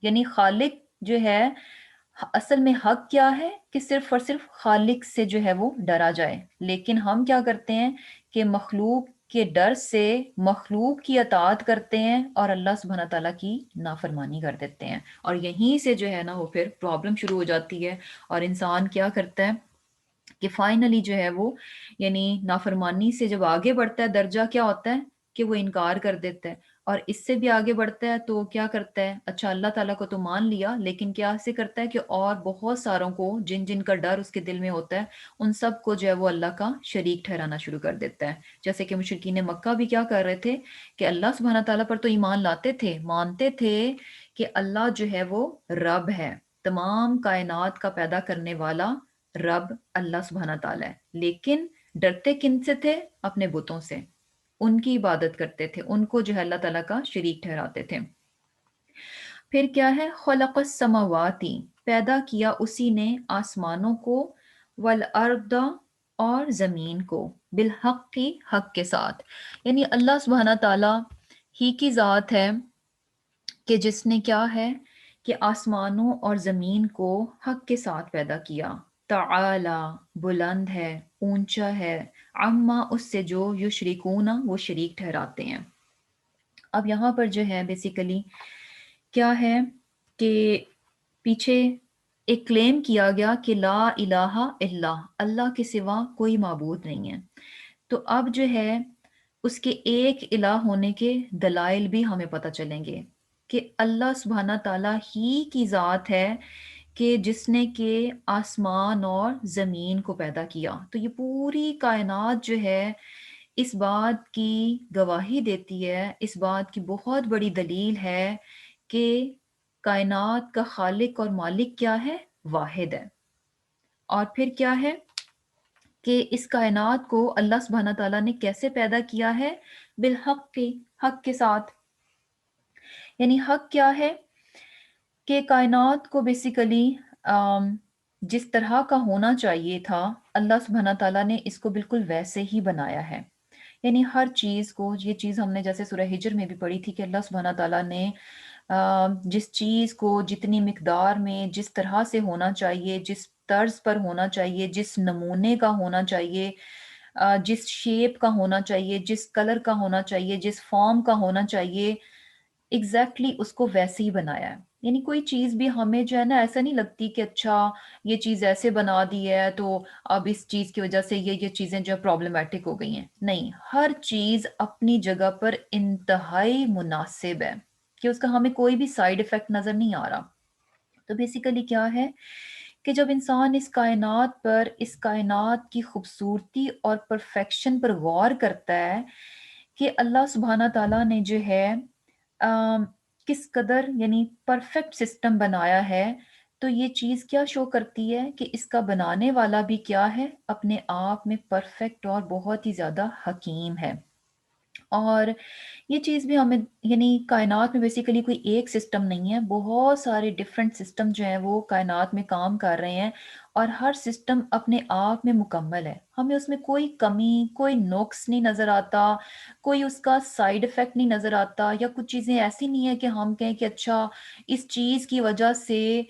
یعنی خالق جو ہے، اصل میں حق کیا ہے کہ صرف اور صرف خالق سے جو ہے وہ ڈرا جائے، لیکن ہم کیا کرتے ہیں کہ مخلوق کے ڈر سے مخلوق کی اطاعت کرتے ہیں اور اللہ سبحانہ تعالیٰ کی نافرمانی کر دیتے ہیں، اور یہیں سے جو ہے نا وہ پھر پرابلم شروع ہو جاتی ہے، اور انسان کیا کرتا ہے کہ فائنلی جو ہے وہ یعنی نافرمانی سے جب آگے بڑھتا ہے درجہ کیا ہوتا ہے کہ وہ انکار کر دیتا ہے، اور اس سے بھی آگے بڑھتا ہے تو کیا کرتا ہے، اچھا اللہ تعالیٰ کو تو مان لیا، لیکن کیا سے کرتا ہے کہ اور بہت ساروں کو جن جن کا ڈر اس کے دل میں ہوتا ہے ان سب کو جو ہے وہ اللہ کا شریک ٹھہرانا شروع کر دیتا ہے۔ جیسے کہ مشرکین مکہ بھی کیا کر رہے تھے کہ اللہ سبحانہ تعالیٰ پر تو ایمان لاتے تھے، مانتے تھے کہ اللہ جو ہے وہ رب ہے، تمام کائنات کا پیدا کرنے والا رب اللہ سبحانہ تعالیٰ ہے، لیکن ڈرتے کن سے تھے، اپنے بتوں سے، ان کی عبادت کرتے تھے، ان کو جو ہے اللہ تعالیٰ کا شریک ٹھہراتے تھے۔ پھر کیا ہے، خلق السماواتی، پیدا کیا اسی نے آسمانوں کو، والارض، اور زمین کو، بالحق کی، حق کے ساتھ، یعنی اللہ سبحانہ تعالیٰ ہی کی ذات ہے کہ جس نے کیا ہے کہ آسمانوں اور زمین کو حق کے ساتھ پیدا کیا، تعالی، بلند ہے، اونچا ہے، عما، اس سے جو یشرکون، وہ شریک ٹھہراتے ہیں۔ اب یہاں پر جو ہے بیسیکلی کیا ہے کہ پیچھے ایک کلیم کیا گیا کہ لا الہ الا اللہ کے سوا کوئی معبود نہیں ہے، تو اب جو ہے اس کے ایک الہ ہونے کے دلائل بھی ہمیں پتہ چلیں گے کہ اللہ سبحانہ تعالیٰ ہی کی ذات ہے کہ جس نے کہ آسمان اور زمین کو پیدا کیا، تو یہ پوری کائنات جو ہے اس بات کی گواہی دیتی ہے، اس بات کی بہت بڑی دلیل ہے کہ کائنات کا خالق اور مالک کیا ہے، واحد ہے۔ اور پھر کیا ہے کہ اس کائنات کو اللہ سبحانہ تعالیٰ نے کیسے پیدا کیا ہے، بالحق کی، حق کے ساتھ، یعنی حق کیا ہے کہ کائنات کو بیسیکلی جس طرح کا ہونا چاہیے تھا اللہ سبحانہ تعالیٰ نے اس کو بالکل ویسے ہی بنایا ہے، یعنی ہر چیز کو، یہ چیز ہم نے جیسے سورہ ہجر میں بھی پڑھی تھی کہ اللہ سبحانہ تعالیٰ نے جس چیز کو جتنی مقدار میں جس طرح سے ہونا چاہیے، جس طرز پر ہونا چاہیے، جس نمونے کا ہونا چاہیے، جس شیپ کا ہونا چاہیے، جس کلر کا ہونا چاہیے، جس فارم کا ہونا چاہیے، ایگزیکٹلی اس کو ویسے ہی بنایا ہے۔ یعنی کوئی چیز بھی ہمیں جو ہے نا ایسا نہیں لگتی کہ اچھا یہ چیز ایسے بنا دی ہے تو اب اس چیز کی وجہ سے یہ چیزیں جو پرابلمٹک ہو گئی ہیں، نہیں، ہر چیز اپنی جگہ پر انتہائی مناسب ہے کہ اس کا ہمیں کوئی بھی سائیڈ افیکٹ نظر نہیں آ رہا۔ تو بیسیکلی کیا ہے کہ جب انسان اس کائنات پر، اس کائنات کی خوبصورتی اور پرفیکشن پر غور کرتا ہے کہ اللہ سبحانہ تعالیٰ نے جو ہے کس قدر یعنی پرفیکٹ سسٹم بنایا ہے، تو یہ چیز کیا شو کرتی ہے کہ اس کا بنانے والا بھی کیا ہے، اپنے آپ میں پرفیکٹ اور بہت ہی زیادہ حکیم ہے۔ اور یہ چیز بھی ہمیں، یعنی کائنات میں بیسیکلی کوئی ایک سسٹم نہیں ہے، بہت سارے ڈفرینٹ سسٹم جو ہیں وہ کائنات میں کام کر رہے ہیں، اور ہر سسٹم اپنے آپ میں مکمل ہے، ہمیں اس میں کوئی کمی، کوئی نقص نہیں نظر آتا، کوئی اس کا سائیڈ افیکٹ نہیں نظر آتا، یا کچھ چیزیں ایسی نہیں ہیں کہ ہم کہیں کہ اچھا اس چیز کی وجہ سے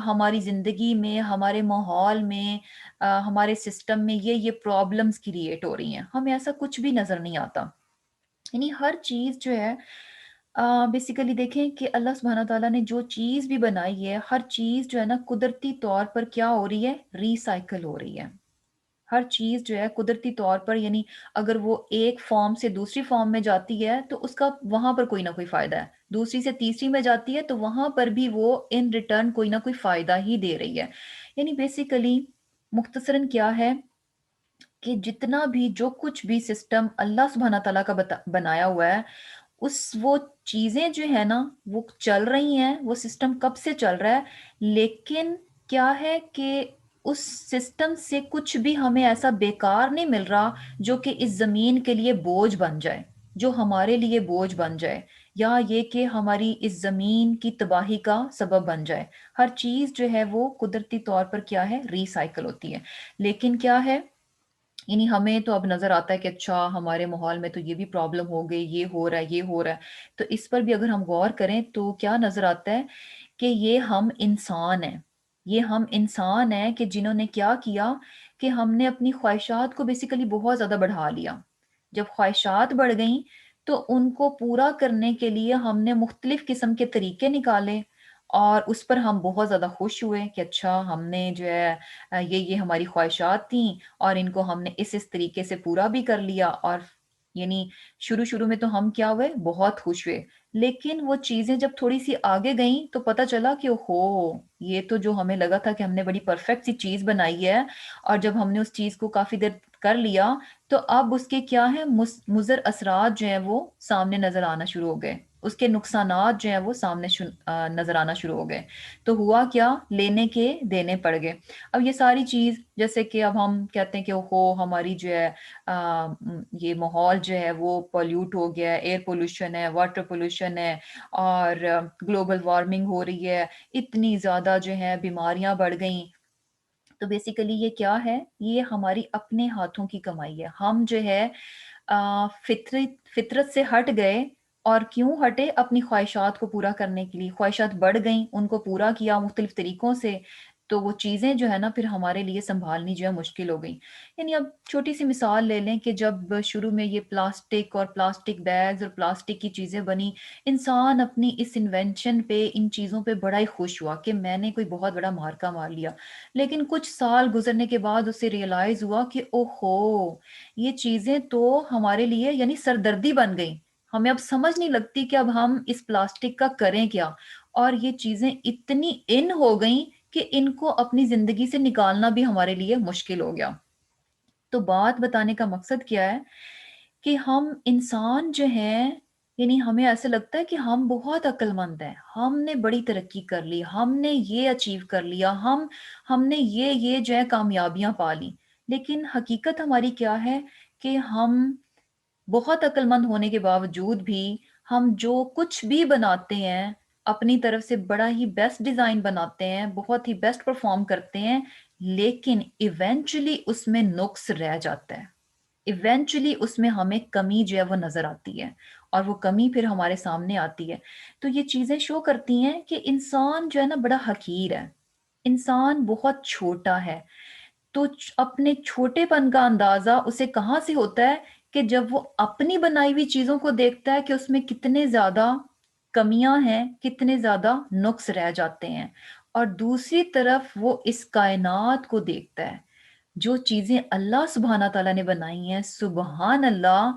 ہماری زندگی میں، ہمارے ماحول میں، ہمارے سسٹم میں یہ پرابلمز کریٹ ہو رہی ہیں، ہمیں ایسا کچھ بھی نظر نہیں آتا۔ یعنی ہر چیز جو ہے بیسیکلی دیکھیں کہ اللہ سبحانہ تعالیٰ نے جو چیز بھی بنائی ہے، ہر چیز جو ہے نا قدرتی طور پر کیا ہو رہی ہے، ریسائیکل ہو رہی ہے۔ ہر چیز جو ہے قدرتی طور پر، یعنی اگر وہ ایک فارم سے دوسری فارم میں جاتی ہے تو اس کا وہاں پر کوئی نہ کوئی فائدہ ہے، دوسری سے تیسری میں جاتی ہے تو وہاں پر بھی وہ ان ریٹرن کوئی نہ کوئی فائدہ ہی دے رہی ہے۔ یعنی بیسیکلی مختصراً کیا ہے کہ جتنا بھی جو کچھ بھی سسٹم اللہ سبحانہ تعالیٰ کا بنایا ہوا ہے، وہ چیزیں جو ہے نا وہ چل رہی ہیں، وہ سسٹم کب سے چل رہا ہے، لیکن کیا ہے کہ اس سسٹم سے کچھ بھی ہمیں ایسا بیکار نہیں مل رہا جو کہ اس زمین کے لیے بوجھ بن جائے، جو ہمارے لیے بوجھ بن جائے، یا یہ کہ ہماری اس زمین کی تباہی کا سبب بن جائے۔ ہر چیز جو ہے وہ قدرتی طور پر کیا ہے، ری سائیکل ہوتی ہے۔ لیکن کیا ہے، یعنی ہمیں تو اب نظر آتا ہے کہ اچھا ہمارے ماحول میں تو یہ بھی پرابلم ہو گئی، یہ ہو رہا ہے، یہ ہو رہا ہے، تو اس پر بھی اگر ہم غور کریں تو کیا نظر آتا ہے کہ یہ ہم انسان ہیں، یہ ہم انسان ہیں کہ جنہوں نے کیا کیا کہ ہم نے اپنی خواہشات کو بیسیکلی بہت زیادہ بڑھا لیا۔ جب خواہشات بڑھ گئیں تو ان کو پورا کرنے کے لیے ہم نے مختلف قسم کے طریقے نکالے، اور اس پر ہم بہت زیادہ خوش ہوئے کہ اچھا ہم نے جو ہے یہ ہماری خواہشات تھیں اور ان کو ہم نے اس طریقے سے پورا بھی کر لیا، اور یعنی شروع شروع میں تو ہم کیا ہوئے، بہت خوش ہوئے، لیکن وہ چیزیں جب تھوڑی سی آگے گئیں تو پتہ چلا کہ اوہو، یہ تو جو ہمیں لگا تھا کہ ہم نے بڑی پرفیکٹ سی چیز بنائی ہے، اور جب ہم نے اس چیز کو کافی دیر کر لیا تو اب اس کے کیا ہے، مضر اثرات جو ہیں وہ سامنے نظر آنا شروع ہو گئے، اس کے نقصانات جو ہیں وہ سامنے نظر آنا شروع ہو گئے، تو ہوا کیا، لینے کے دینے پڑ گئے۔ اب یہ ساری چیز جیسے کہ اب ہم کہتے ہیں کہ اوہو ہماری جو ہے یہ ماحول جو ہے وہ پولیوٹ ہو گیا ہے، ایئر پولوشن ہے، واٹر پولوشن ہے، اور گلوبل وارمنگ ہو رہی ہے، اتنی زیادہ جو ہے بیماریاں بڑھ گئیں۔ تو بیسیکلی یہ کیا ہے، یہ ہماری اپنے ہاتھوں کی کمائی ہے۔ ہم جو ہے فطرت سے ہٹ گئے، اور کیوں ہٹے، اپنی خواہشات کو پورا کرنے کے لیے خواہشات بڑھ گئیں، ان کو پورا کیا مختلف طریقوں سے، تو وہ چیزیں جو ہے نا پھر ہمارے لیے سنبھالنی جو ہے مشکل ہو گئی۔ یعنی اب چھوٹی سی مثال لے لیں کہ جب شروع میں یہ پلاسٹک اور پلاسٹک بیگز اور پلاسٹک کی چیزیں بنی، انسان اپنی اس انوینشن پہ، ان چیزوں پہ بڑا ہی خوش ہوا کہ میں نے کوئی بہت بڑا مارکا مار لیا، لیکن کچھ سال گزرنے کے بعد اسے ریئلائز ہوا کہ اوہو، یہ چیزیں تو ہمارے لیے یعنی سردردی بن گئی، ہمیں اب سمجھ نہیں لگتی کہ اب ہم اس پلاسٹک کا کریں کیا، اور یہ چیزیں اتنی ان ہو گئیں کہ ان کو اپنی زندگی سے نکالنا بھی ہمارے لیے مشکل ہو گیا۔ تو بات بتانے کا مقصد کیا ہے کہ ہم انسان جو ہیں، یعنی ہمیں ایسا لگتا ہے کہ ہم بہت عقل مند ہیں، ہم نے بڑی ترقی کر لی، ہم نے یہ اچیو کر لیا، ہم نے یہ جو ہے کامیابیاں پا لی، لیکن حقیقت ہماری کیا ہے کہ ہم بہت عقل مند ہونے کے باوجود بھی ہم جو کچھ بھی بناتے ہیں اپنی طرف سے بڑا ہی بیسٹ ڈیزائن بناتے ہیں، بہت ہی بیسٹ پرفارم کرتے ہیں، لیکن ایونچولی اس میں نقص رہ جاتا ہے، ایونچولی اس میں ہمیں کمی جو ہے وہ نظر آتی ہے، اور وہ کمی پھر ہمارے سامنے آتی ہے۔ تو یہ چیزیں شو کرتی ہیں کہ انسان جو ہے نا بڑا حقیر ہے، انسان بہت چھوٹا ہے۔ تو اپنے چھوٹے پن کا اندازہ اسے کہاں سے ہوتا ہے کہ جب وہ اپنی بنائی ہوئی چیزوں کو دیکھتا ہے کہ اس میں کتنے زیادہ کمیاں ہیں، کتنے زیادہ نقص رہ جاتے ہیں، اور دوسری طرف وہ اس کائنات کو دیکھتا ہے، جو چیزیں اللہ سبحانہ تعالیٰ نے بنائی ہیں، سبحان اللہ،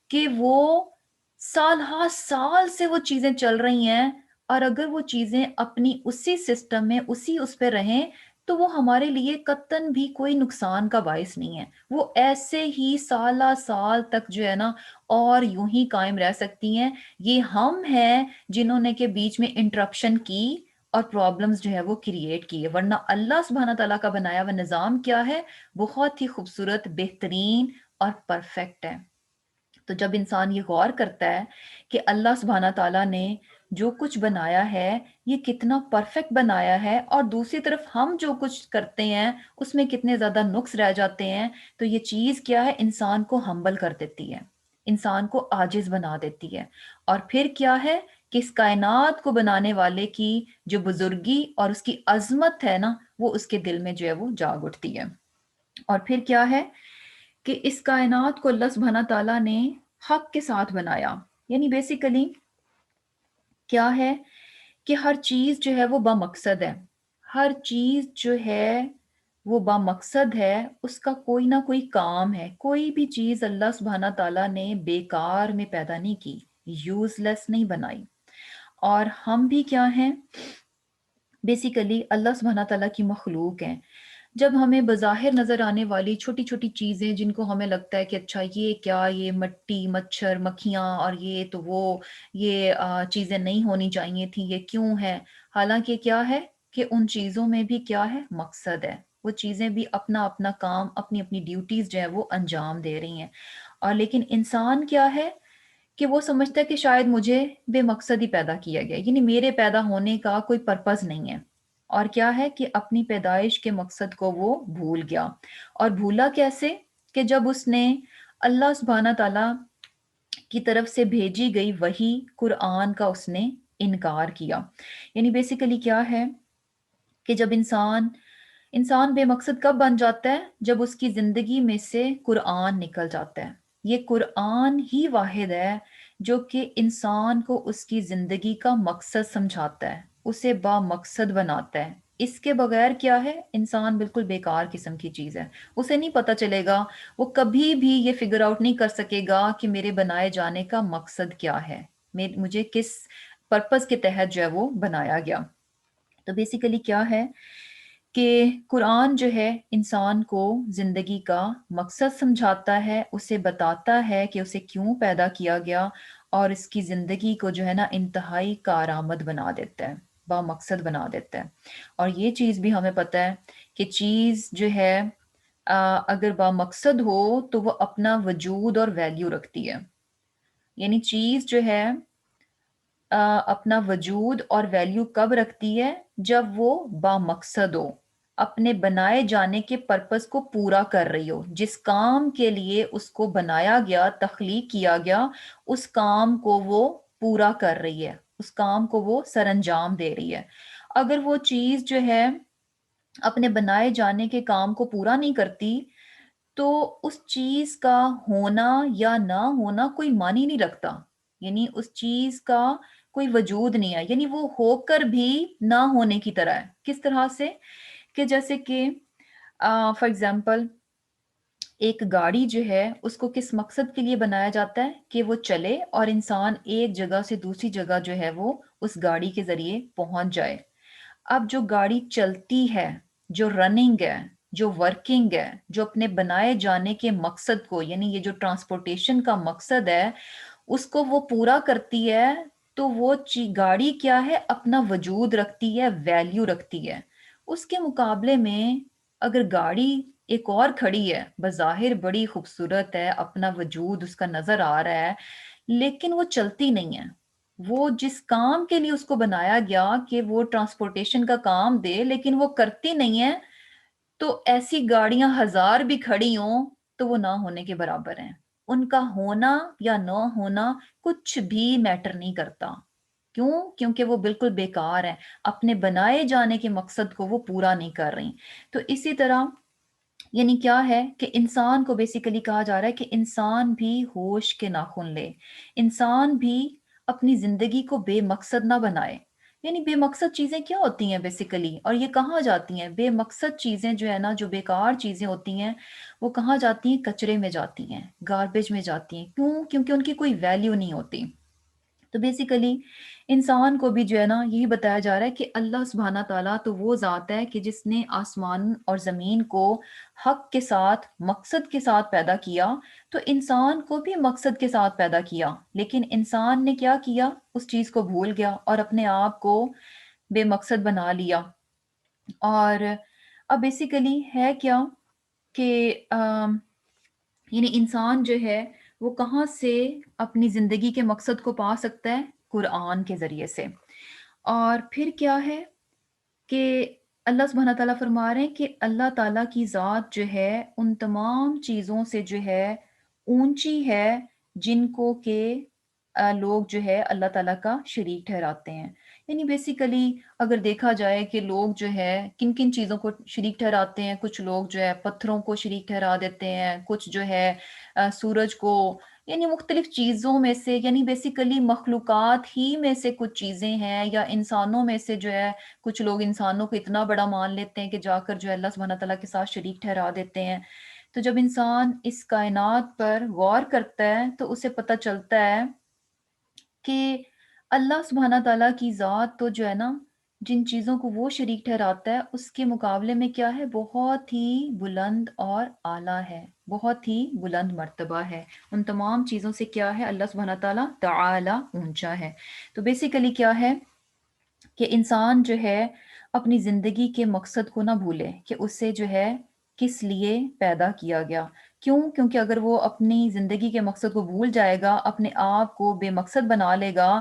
کہ وہ سال ہا سال سے وہ چیزیں چل رہی ہیں، اور اگر وہ چیزیں اپنی اسی سسٹم میں، اسی اس پہ رہیں تو وہ ہمارے لیے قطعاً بھی کوئی نقصان کا باعث نہیں ہے، وہ ایسے ہی سالہ سال تک جو ہے نا اور یوں ہی قائم رہ سکتی ہیں۔ یہ ہم ہیں جنہوں نے کے بیچ میں انٹرپشن کی اور پرابلمز جو ہے وہ کریٹ کی ہے، ورنہ اللہ سبحانہ تعالیٰ کا بنایا ہوا نظام کیا ہے، بہت ہی خوبصورت، بہترین اور پرفیکٹ ہے۔ تو جب انسان یہ غور کرتا ہے کہ اللہ سبحانہ تعالیٰ نے جو کچھ بنایا ہے یہ کتنا پرفیکٹ بنایا ہے، اور دوسری طرف ہم جو کچھ کرتے ہیں اس میں کتنے زیادہ نقص رہ جاتے ہیں، تو یہ چیز کیا ہے، انسان کو ہمبل کر دیتی ہے، انسان کو عاجز بنا دیتی ہے، اور پھر کیا ہے کہ اس کائنات کو بنانے والے کی جو بزرگی اور اس کی عظمت ہے نا، وہ اس کے دل میں جو ہے وہ جاگ اٹھتی ہے۔ اور پھر کیا ہے کہ اس کائنات کو اللہ سبحانہ تعالیٰ نے حق کے ساتھ بنایا، یعنی بیسیکلی کیا ہے کہ ہر چیز جو ہے وہ بامقصد ہے، ہر چیز جو ہے وہ بامقصد ہے، اس کا کوئی نہ کوئی کام ہے، کوئی بھی چیز اللہ سبحانہ تعالیٰ نے بیکار میں پیدا نہیں کی، یوز لیس نہیں بنائی۔ اور ہم بھی کیا ہیں، بیسیکلی اللہ سبحانہ تعالیٰ کی مخلوق ہیں، جب ہمیں بظاہر نظر آنے والی چھوٹی چھوٹی چیزیں جن کو ہمیں لگتا ہے کہ اچھا یہ کیا، یہ مٹی، مچھر، مکھیاں اور یہ تو وہ، یہ چیزیں نہیں ہونی چاہیے تھیں، یہ کیوں ہے؟ حالانکہ کیا ہے کہ ان چیزوں میں بھی کیا ہے، مقصد ہے۔ وہ چیزیں بھی اپنا اپنا کام، اپنی اپنی ڈیوٹیز جو ہے وہ انجام دے رہی ہیں۔ اور لیکن انسان کیا ہے کہ وہ سمجھتا ہے کہ شاید مجھے بے مقصد ہی پیدا کیا گیا، یعنی میرے پیدا ہونے کا کوئی پرپز نہیں ہے۔ اور کیا ہے کہ اپنی پیدائش کے مقصد کو وہ بھول گیا۔ اور بھولا کیسے؟ کہ جب اس نے اللہ سبحانہ تعالیٰ کی طرف سے بھیجی گئی وحی قرآن کا اس نے انکار کیا۔ یعنی بیسیکلی کیا ہے کہ جب انسان بے مقصد کب بن جاتا ہے؟ جب اس کی زندگی میں سے قرآن نکل جاتا ہے۔ یہ قرآن ہی واحد ہے جو کہ انسان کو اس کی زندگی کا مقصد سمجھاتا ہے، اسے با مقصد بناتا ہے۔ اس کے بغیر کیا ہے، انسان بالکل بیکار قسم کی چیز ہے۔ اسے نہیں پتا چلے گا، وہ کبھی بھی یہ فگر آؤٹ نہیں کر سکے گا کہ میرے بنائے جانے کا مقصد کیا ہے، مجھے کس پرپس کے تحت جو ہے وہ بنایا گیا۔ تو بیسیکلی کیا ہے کہ قرآن جو ہے انسان کو زندگی کا مقصد سمجھاتا ہے، اسے بتاتا ہے کہ اسے کیوں پیدا کیا گیا، اور اس کی زندگی کو جو ہے نا انتہائی کارآمد بنا دیتا ہے، با مقصد بنا دیتا ہے۔ اور یہ چیز بھی ہمیں پتہ ہے کہ چیز جو ہے اگر با مقصد ہو تو وہ اپنا وجود اور ویلیو رکھتی ہے۔ یعنی چیز جو ہے اپنا وجود اور ویلیو کب رکھتی ہے؟ جب وہ با مقصد ہو، اپنے بنائے جانے کے پرپس کو پورا کر رہی ہو، جس کام کے لیے اس کو بنایا گیا، تخلیق کیا گیا، اس کام کو وہ پورا کر رہی ہے، اس کام کو وہ سر انجام دے رہی ہے۔ اگر وہ چیز جو ہے اپنے بنائے جانے کے کام کو پورا نہیں کرتی تو اس چیز کا ہونا یا نہ ہونا کوئی معنی نہیں رکھتا، یعنی اس چیز کا کوئی وجود نہیں ہے، یعنی وہ ہو کر بھی نہ ہونے کی طرح ہے۔ کس طرح سے؟ کہ جیسے کہ فار ایگزامپل ایک گاڑی جو ہے اس کو کس مقصد کے لیے بنایا جاتا ہے؟ کہ وہ چلے اور انسان ایک جگہ سے دوسری جگہ جو ہے وہ اس گاڑی کے ذریعے پہنچ جائے۔ اب جو گاڑی چلتی ہے، جو رننگ ہے، جو ورکنگ ہے، جو اپنے بنائے جانے کے مقصد کو، یعنی یہ جو ٹرانسپورٹیشن کا مقصد ہے اس کو وہ پورا کرتی ہے، تو وہ گاڑی کیا ہے، اپنا وجود رکھتی ہے، ویلیو رکھتی ہے۔ اس کے مقابلے میں اگر گاڑی ایک اور کھڑی ہے، بظاہر بڑی خوبصورت ہے، اپنا وجود اس کا نظر آ رہا ہے، لیکن وہ چلتی نہیں ہے، وہ جس کام کے لیے اس کو بنایا گیا کہ وہ ٹرانسپورٹیشن کا کام دے لیکن وہ کرتی نہیں ہے، تو ایسی گاڑیاں ہزار بھی کھڑی ہوں تو وہ نہ ہونے کے برابر ہیں۔ ان کا ہونا یا نہ ہونا کچھ بھی میٹر نہیں کرتا۔ کیوں؟ کیونکہ وہ بالکل بیکار ہیں، اپنے بنائے جانے کے مقصد کو وہ پورا نہیں کر رہی۔ تو اسی طرح یعنی کیا ہے کہ انسان کو بیسیکلی کہا جا رہا ہے کہ انسان بھی ہوش کے ناخن لے، انسان بھی اپنی زندگی کو بے مقصد نہ بنائے۔ یعنی بے مقصد چیزیں کیا ہوتی ہیں بیسیکلی، اور یہ کہاں جاتی ہیں؟ بے مقصد چیزیں جو ہے نا، جو بیکار چیزیں ہوتی ہیں، وہ کہاں جاتی ہیں؟ کچرے میں جاتی ہیں، گاربیج میں جاتی ہیں۔ کیوں؟ کیونکہ ان کی کوئی ویلیو نہیں ہوتی۔ تو بیسیکلی انسان کو بھی جو ہے نا یہی بتایا جا رہا ہے کہ اللہ سبحانہ تعالیٰ تو وہ ذات ہے کہ جس نے آسمان اور زمین کو حق کے ساتھ، مقصد کے ساتھ پیدا کیا، تو انسان کو بھی مقصد کے ساتھ پیدا کیا، لیکن انسان نے کیا کیا؟ اس چیز کو بھول گیا اور اپنے آپ کو بے مقصد بنا لیا۔ اور اب بیسیکلی ہے کیا کہ یعنی انسان جو ہے وہ کہاں سے اپنی زندگی کے مقصد کو پا سکتا ہے؟ قرآن کے ذریعے سے۔ اور پھر کیا ہے کہ اللہ سبحانہ تعالیٰ فرما رہے ہیں کہ اللہ تعالیٰ کی ذات جو ہے ان تمام چیزوں سے جو ہے اونچی ہے جن کو کہ لوگ جو ہے اللہ تعالیٰ کا شریک ٹھہراتے ہیں۔ یعنی بیسیکلی اگر دیکھا جائے کہ لوگ جو ہے کن کن چیزوں کو شریک ٹھہراتے ہیں، کچھ لوگ جو ہے پتھروں کو شریک ٹھہرا دیتے ہیں، کچھ جو ہے سورج کو، یعنی مختلف چیزوں میں سے، یعنی بیسیکلی مخلوقات ہی میں سے کچھ چیزیں ہیں، یا انسانوں میں سے جو ہے کچھ لوگ انسانوں کو اتنا بڑا مان لیتے ہیں کہ جا کر جو ہے اللہ سبحانہ تعالیٰ کے ساتھ شریک ٹھہرا دیتے ہیں۔ تو جب انسان اس کائنات پر غور کرتا ہے تو اسے پتہ چلتا ہے کہ اللہ سبحانہ تعالیٰ کی ذات تو جو ہے نا جن چیزوں کو وہ شریک ٹھہراتا ہے اس کے مقابلے میں کیا ہے، بہت ہی بلند اور اعلیٰ ہے، بہت ہی بلند مرتبہ ہے۔ ان تمام چیزوں سے کیا ہے، اللہ سبحانہ تعالیٰ تعالی اونچا ہے۔ تو بیسیکلی کیا ہے کہ انسان جو ہے اپنی زندگی کے مقصد کو نہ بھولے کہ اسے جو ہے کس لیے پیدا کیا گیا۔ کیوں؟ کیونکہ اگر وہ اپنی زندگی کے مقصد کو بھول جائے گا، اپنے آپ کو بے مقصد بنا لے گا،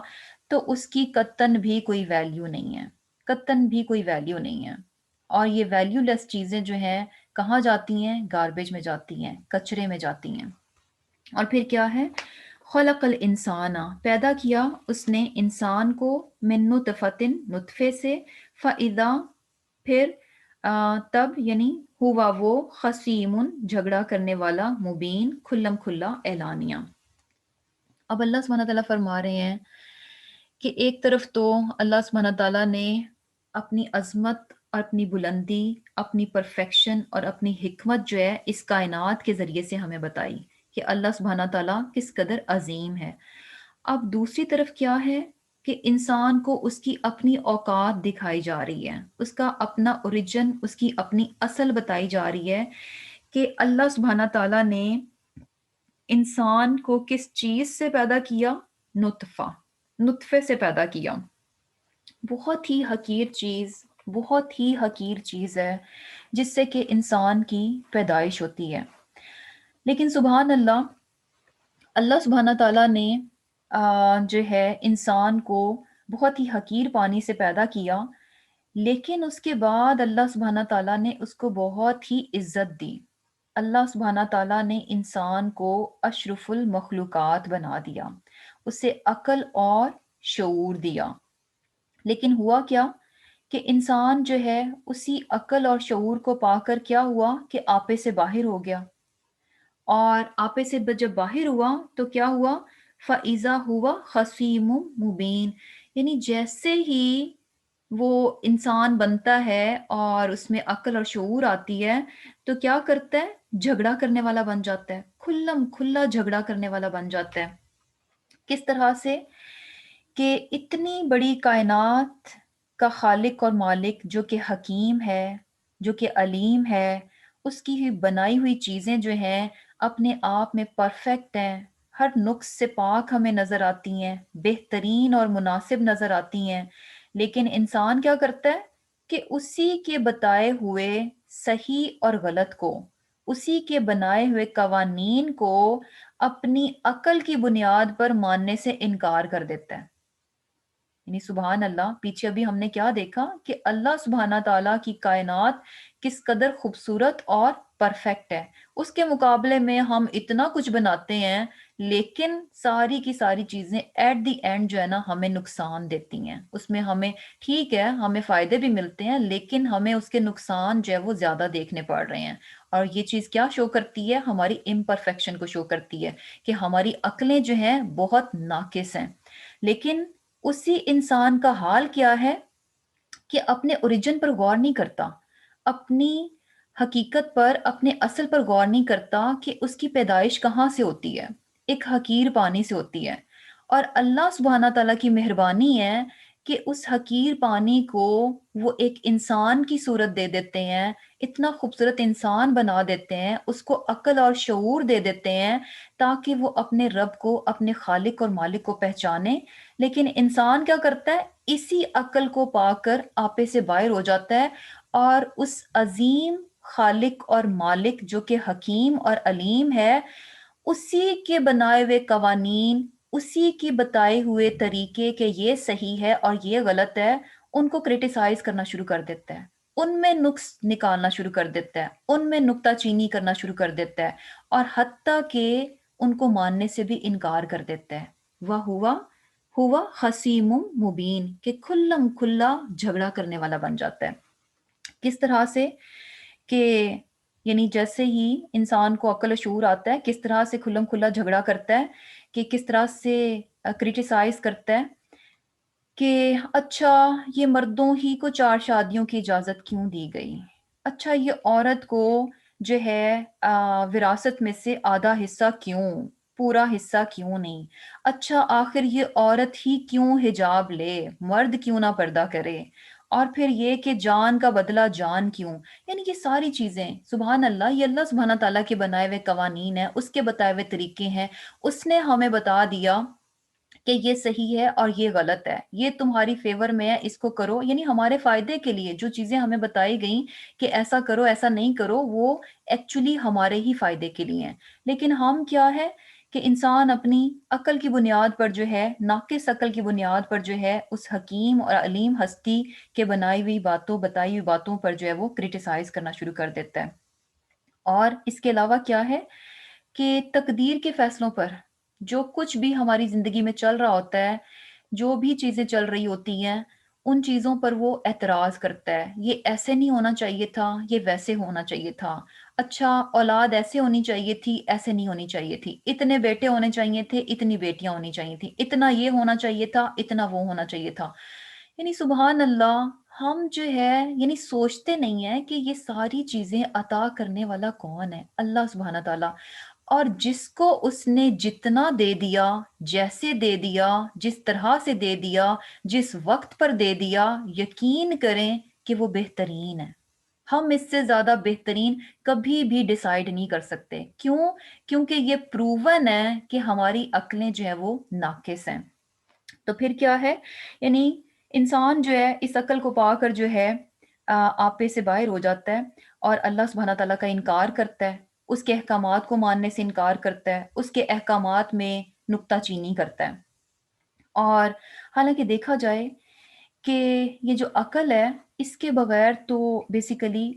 تو اس کی قطن بھی کوئی ویلیو نہیں ہے، قطن بھی کوئی ویلیو نہیں ہے۔ اور یہ ویلیو لیس چیزیں جو ہیں کہاں جاتی ہیں؟ گاربیج میں جاتی ہیں، کچرے میں جاتی ہیں۔ اور پھر کیا ہے، خلق الانسان، پیدا کیا اس نے انسان کو، من نطفۃ، نطفے سے، فاذا، پھر تب، یعنی ہوا وہ، خصیم، جھگڑا کرنے والا، مبین، کھلم کھلا، اعلانیہ۔ اب اللہ سبحانہ تعالیٰ فرما رہے ہیں کہ ایک طرف تو اللہ سبحانہ تعالیٰ نے اپنی عظمت اور اپنی بلندی، اپنی پرفیکشن اور اپنی حکمت جو ہے اس کائنات کے ذریعے سے ہمیں بتائی کہ اللہ سبحانہ تعالیٰ کس قدر عظیم ہے۔ اب دوسری طرف کیا ہے کہ انسان کو اس کی اپنی اوقات دکھائی جا رہی ہے، اس کا اپنا اوریجن، اس کی اپنی اصل بتائی جا رہی ہے کہ اللہ سبحانہ تعالیٰ نے انسان کو کس چیز سے پیدا کیا؟ نطفہ، نطفے سے پیدا کیا۔ بہت ہی حقیر چیز، بہت ہی حقیر چیز ہے جس سے کہ انسان کی پیدائش ہوتی ہے۔ لیکن سبحان اللہ، اللہ سبحانہ تعالیٰ نے جو ہے انسان کو بہت ہی حقیر پانی سے پیدا کیا، لیکن اس کے بعد اللہ سبحانہ تعالیٰ نے اس کو بہت ہی عزت دی۔ اللہ سبحانہ تعالیٰ نے انسان کو اشرف المخلوقات بنا دیا، اسے عقل اور شعور دیا۔ لیکن ہوا کیا کہ انسان جو ہے اسی عقل اور شعور کو پا کر کیا ہوا کہ آپے سے باہر ہو گیا، اور آپے سے جب باہر ہوا تو کیا ہوا؟ فَإِذَا هُوَ خَصِيمٌ مُبِينٌ، یعنی جیسے ہی وہ انسان بنتا ہے اور اس میں عقل اور شعور آتی ہے تو کیا کرتا ہے؟ جھگڑا کرنے والا بن جاتا ہے، کھلم کھلا جھگڑا کرنے والا بن جاتا ہے۔ کس طرح سے کہ اتنی بڑی کائنات کا خالق اور مالک جو کہ حکیم ہے، جو کہ علیم ہے، اس کی ہی بنائی ہوئی چیزیں جو ہیں اپنے آپ میں پرفیکٹ ہیں، ہر نقص سے پاک ہمیں نظر آتی ہیں، بہترین اور مناسب نظر آتی ہیں، لیکن انسان کیا کرتا ہے کہ اسی کے بتائے ہوئے صحیح اور غلط کو، اسی کے بنائے ہوئے قوانین کو اپنی عقل کی بنیاد پر ماننے سے انکار کر دیتا ہے۔ یعنی سبحان اللہ، پیچھے ابھی ہم نے کیا دیکھا کہ اللہ سبحانہ تعالیٰ کی کائنات کس قدر خوبصورت اور پرفیکٹ ہے، اس کے مقابلے میں ہم اتنا کچھ بناتے ہیں، لیکن ساری کی ساری چیزیں ایٹ دی اینڈ جو ہے نا ہمیں نقصان دیتی ہیں۔ اس میں ہمیں ٹھیک ہے، ہمیں فائدے بھی ملتے ہیں، لیکن ہمیں اس کے نقصان جو ہے وہ زیادہ دیکھنے پڑ رہے ہیں۔ اور یہ چیز کیا شو کرتی ہے؟ ہماری امپرفیکشن کو شو کرتی ہے کہ ہماری عقلیں جو ہیں بہت ناقص ہیں۔ لیکن اسی انسان کا حال کیا ہے کہ اپنے اوریجن پر غور نہیں کرتا، اپنی حقیقت پر، اپنے اصل پر غور نہیں کرتا کہ اس کی پیدائش کہاں سے ہوتی ہے، ایک حقیر پانی سے ہوتی ہے۔ اور اللہ سبحانہ تعالیٰ کی مہربانی ہے کہ اس حقیر پانی کو وہ ایک انسان کی صورت دے دیتے ہیں، اتنا خوبصورت انسان بنا دیتے ہیں، اس کو عقل اور شعور دے دیتے ہیں تاکہ وہ اپنے رب کو، اپنے خالق اور مالک کو پہچانے۔ لیکن انسان کیا کرتا ہے؟ اسی عقل کو پا کر آپے سے باہر ہو جاتا ہے، اور اس عظیم خالق اور مالک جو کہ حکیم اور علیم ہے، اسی کے بنائے ہوئے قوانین، اسی کی بتائے ہوئے طریقے کہ یہ صحیح ہے اور یہ غلط ہے، ان کو کریٹیسائز کرنا شروع کر دیتا ہے، ان میں نقص نکالنا شروع کر دیتا ہے، ان میں نکتہ چینی کرنا شروع کر دیتا ہے، اور حتیٰ کہ ان کو ماننے سے بھی انکار کر دیتا ہے۔ ہوا خصیم مبین، کہ کھلم کھلا جھگڑا کرنے والا بن جاتا ہے۔ کس طرح سے کہ یعنی جیسے ہی انسان کو عقل و شعور آتا ہے، کس طرح سے کھلم کھلا جھگڑا کرتا ہے، کہ کس طرح سے کریٹیسائز کرتا ہے کہ اچھا یہ مردوں ہی کو 4 شادیوں کی اجازت کیوں دی گئی؟ اچھا یہ عورت کو جو ہے وراثت میں سے آدھا حصہ کیوں، پورا حصہ کیوں نہیں؟ اچھا آخر یہ عورت ہی کیوں حجاب لے، مرد کیوں نہ پردہ کرے؟ اور پھر یہ کہ جان کا بدلہ جان کیوں، یعنی یہ ساری چیزیں سبحان اللہ، یہ اللہ سبحانہ تعالیٰ کے بنائے ہوئے قوانین ہیں، اس کے بتائے ہوئے طریقے ہیں، اس نے ہمیں بتا دیا کہ یہ صحیح ہے اور یہ غلط ہے، یہ تمہاری فیور میں ہے، اس کو کرو، یعنی ہمارے فائدے کے لیے جو چیزیں ہمیں بتائی گئیں کہ ایسا کرو ایسا نہیں کرو، وہ ایکچولی ہمارے ہی فائدے کے لیے ہیں۔ لیکن ہم کیا ہے کہ انسان اپنی عقل کی بنیاد پر جو ہے، ناقص عقل کی بنیاد پر جو ہے، اس حکیم اور علیم ہستی کے بتائی ہوئی باتوں پر جو ہے وہ کرٹیسائز کرنا شروع کر دیتا ہے۔ اور اس کے علاوہ کیا ہے کہ تقدیر کے فیصلوں پر، جو کچھ بھی ہماری زندگی میں چل رہا ہوتا ہے، جو بھی چیزیں چل رہی ہوتی ہیں، ان چیزوں پر وہ اعتراض کرتا ہے، یہ ایسے نہیں ہونا چاہیے تھا، یہ ویسے ہونا چاہیے تھا، اچھا اولاد ایسے ہونی چاہیے تھی، ایسے نہیں ہونی چاہیے تھی، اتنے بیٹے ہونے چاہیے تھے، اتنی بیٹیاں ہونی چاہیے تھی، اتنا یہ ہونا چاہیے تھا، اتنا وہ ہونا چاہیے تھا۔ یعنی سبحان اللہ، ہم جو ہے یعنی سوچتے نہیں ہیں کہ یہ ساری چیزیں عطا کرنے والا کون ہے؟ اللہ سبحانہ تعالیٰ۔ اور جس کو اس نے جتنا دے دیا، جیسے دے دیا، جس طرح سے دے دیا، جس وقت پر دے دیا، یقین کریں کہ وہ بہترین ہے۔ ہم اس سے زیادہ بہترین کبھی بھی ڈیسائیڈ نہیں کر سکتے۔ کیوں؟ کیونکہ یہ پروون ہے کہ ہماری عقلیں جو ہے وہ ناقص ہیں۔ تو پھر کیا ہے، یعنی انسان جو ہے اس عقل کو پا کر جو ہے آپے سے باہر ہو جاتا ہے، اور اللہ سبحانہ تعالیٰ کا انکار کرتا ہے، اس کے احکامات کو ماننے سے انکار کرتا ہے، اس کے احکامات میں نکتہ چینی کرتا ہے۔ اور حالانکہ دیکھا جائے کہ یہ جو عقل ہے، اس کے بغیر تو بیسیکلی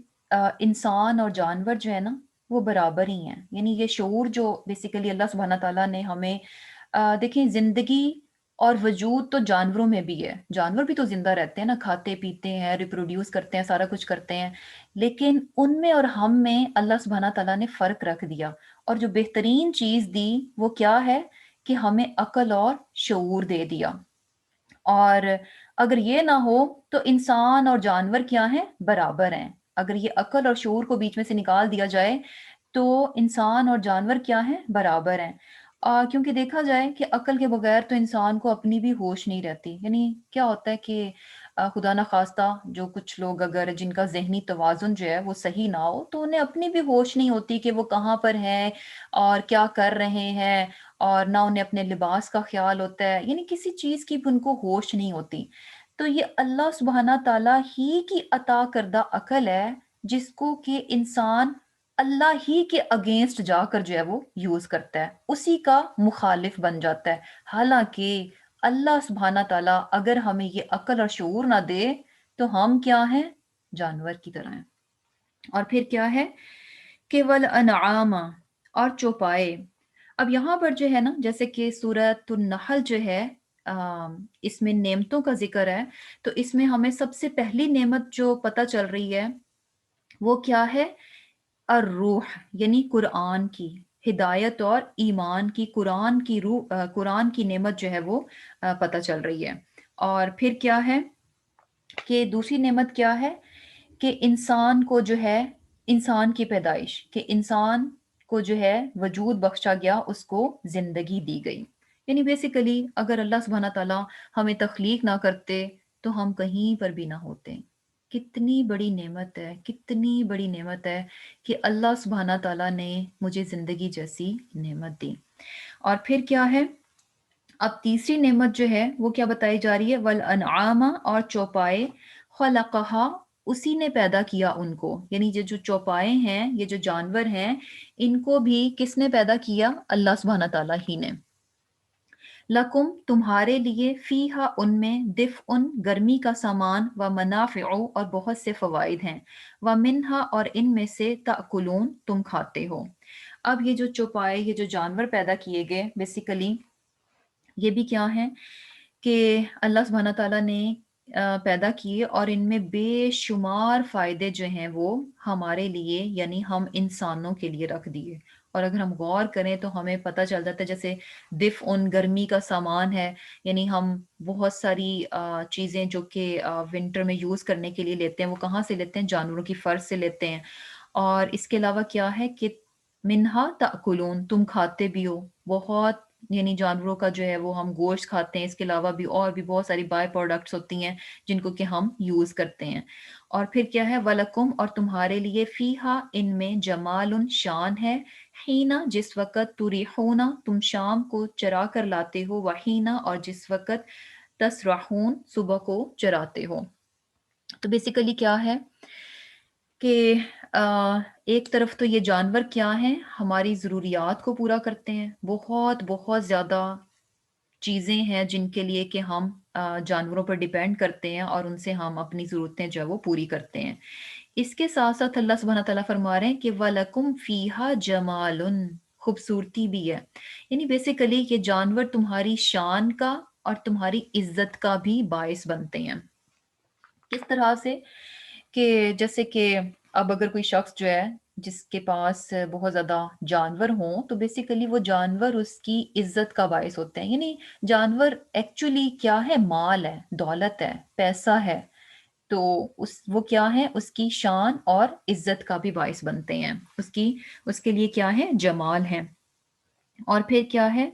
انسان اور جانور جو ہے نا وہ برابر ہی ہیں۔ یعنی یہ شعور جو بیسیکلی اللہ سبحانہ تعالیٰ نے ہمیں دیکھیں، زندگی اور وجود تو جانوروں میں بھی ہے، جانور بھی تو زندہ رہتے ہیں نا، کھاتے پیتے ہیں، ریپروڈیوس کرتے ہیں، سارا کچھ کرتے ہیں، لیکن ان میں اور ہم میں اللہ سبحانہ تعالیٰ نے فرق رکھ دیا، اور جو بہترین چیز دی وہ کیا ہے کہ ہمیں عقل اور شعور دے دیا۔ اور اگر یہ نہ ہو تو انسان اور جانور کیا ہیں؟ برابر ہیں۔ اگر یہ عقل اور شعور کو بیچ میں سے نکال دیا جائے تو انسان اور جانور کیا ہیں؟ برابر ہیں۔ کیونکہ دیکھا جائے کہ عقل کے بغیر تو انسان کو اپنی بھی ہوش نہیں رہتی۔ یعنی کیا ہوتا ہے کہ خدا نخواستہ جو کچھ لوگ اگر جن کا ذہنی توازن جو ہے وہ صحیح نہ ہو تو انہیں اپنی بھی ہوش نہیں ہوتی کہ وہ کہاں پر ہیں اور کیا کر رہے ہیں، اور نہ انہیں اپنے لباس کا خیال ہوتا ہے، یعنی کسی چیز کی بھی ان کو ہوش نہیں ہوتی۔ تو یہ اللہ سبحانہ تعالیٰ ہی کی عطا کردہ عقل ہے، جس کو کہ انسان اللہ ہی کے اگینسٹ جا کر جو ہے وہ یوز کرتا ہے، اسی کا مخالف بن جاتا ہے۔ حالانکہ اللہ سبحانہ تعالیٰ اگر ہمیں یہ عقل اور شعور نہ دے تو ہم کیا ہیں؟ جانور کی طرح ہیں۔ اور پھر کیا ہے کہ والانعام، اور چوپائے۔ اب یہاں پر جو ہے نا، جیسے کہ سورۃ النحل جو ہے، اس میں نعمتوں کا ذکر ہے، تو اس میں ہمیں سب سے پہلی نعمت جو پتہ چل رہی ہے وہ کیا ہے؟ الروح، یعنی قرآن کی ہدایت اور ایمان کی، قرآن کی روح، قرآن کی نعمت جو ہے وہ پتہ چل رہی ہے۔ اور پھر کیا ہے کہ دوسری نعمت کیا ہے کہ انسان کو جو ہے، انسان کی پیدائش، کہ انسان کو جو ہے وجود بخشا گیا، اس کو زندگی دی گئی۔ یعنی بیسیکلی اگر اللہ سبحانہ تعالیٰ ہمیں تخلیق نہ کرتے تو ہم کہیں پر بھی نہ ہوتے۔ کتنی بڑی نعمت ہے، کتنی بڑی نعمت ہے کہ اللہ سبحانہ تعالیٰ نے مجھے زندگی جیسی نعمت دی۔ اور پھر کیا ہے، اب تیسری نعمت جو ہے وہ کیا بتائی جا رہی ہے؟ والانعام، اور چوپائے، خلقہا، اسی نے پیدا کیا ان کو، یعنی یہ جو چوپائے ہیں، یہ جو جانور ہیں، ان کو بھی کس نے پیدا کیا؟ اللہ سبحانہ تعالیٰ ہی نے۔ لکم، تمہارے لیے، فیہا، ان میں، دفء، گرمی کا سامان، و منافع، اور بہت سے فوائد ہیں، و منہا، اور ان میں سے، تأکلون، تم کھاتے ہو۔ اب یہ جو چوپائے، یہ جو جانور پیدا کیے گئے، بیسیکلی یہ بھی کیا ہیں کہ اللہ سبحانہ تعالیٰ نے پیدا کیے، اور ان میں بے شمار فائدے جو ہیں وہ ہمارے لیے، یعنی ہم انسانوں کے لیے رکھ دیے۔ اور اگر ہم غور کریں تو ہمیں پتہ چل جاتا ہے، جیسے دفء، گرمی کا سامان ہے، یعنی ہم بہت ساری چیزیں جو کہ ونٹر میں یوز کرنے کے لیے لیتے ہیں، وہ کہاں سے لیتے ہیں؟ جانوروں کی فر سے لیتے ہیں۔ اور اس کے علاوہ کیا ہے کہ منہا تأکلون، تم کھاتے بھی ہو، بہت یعنی جانوروں کا جو ہے وہ ہم گوشت کھاتے ہیں، اس کے علاوہ بھی اور بھی بہت ساری بائی پروڈکٹس ہوتی ہیں جن کو کہ ہم یوز کرتے ہیں۔ اور پھر کیا ہے، وَلَکُمْ، اور تمہارے لیے، فیہا، ان میں، جمال، شان ہے، حینا، جس وقت، تریحون، تم شام کو چرا کر لاتے ہو، وحینا، اور جس وقت، تسرحون، صبح کو چراتے ہو۔ تو بیسیکلی کیا ہے کہ ایک طرف تو یہ جانور کیا ہیں، ہماری ضروریات کو پورا کرتے ہیں، بہت بہت زیادہ چیزیں ہیں جن کے لیے کہ ہم جانوروں پر ڈیپینڈ کرتے ہیں اور ان سے ہم اپنی ضرورتیں جو ہے وہ پوری کرتے ہیں۔ اس کے ساتھ ساتھ اللہ سبحانہ تعالیٰ فرما رہے ہیں کہ وَلَكُمْ فِيهَا جَمَالٌ، خوبصورتی بھی ہے۔ یعنی بیسیکلی یہ جانور تمہاری شان کا اور تمہاری عزت کا بھی باعث بنتے ہیں۔ کس طرح سے کہ جیسے کہ اب اگر کوئی شخص جو ہے جس کے پاس بہت زیادہ جانور ہوں تو بیسیکلی وہ جانور اس کی عزت کا باعث ہوتے ہیں، یعنی جانور ایکچولی کیا ہے، مال ہے، دولت ہے، پیسہ ہے، تو وہ کیا ہے، اس کی شان اور عزت کا بھی باعث بنتے ہیں، اس کے لیے کیا ہے، جمال ہے۔ اور پھر کیا ہے،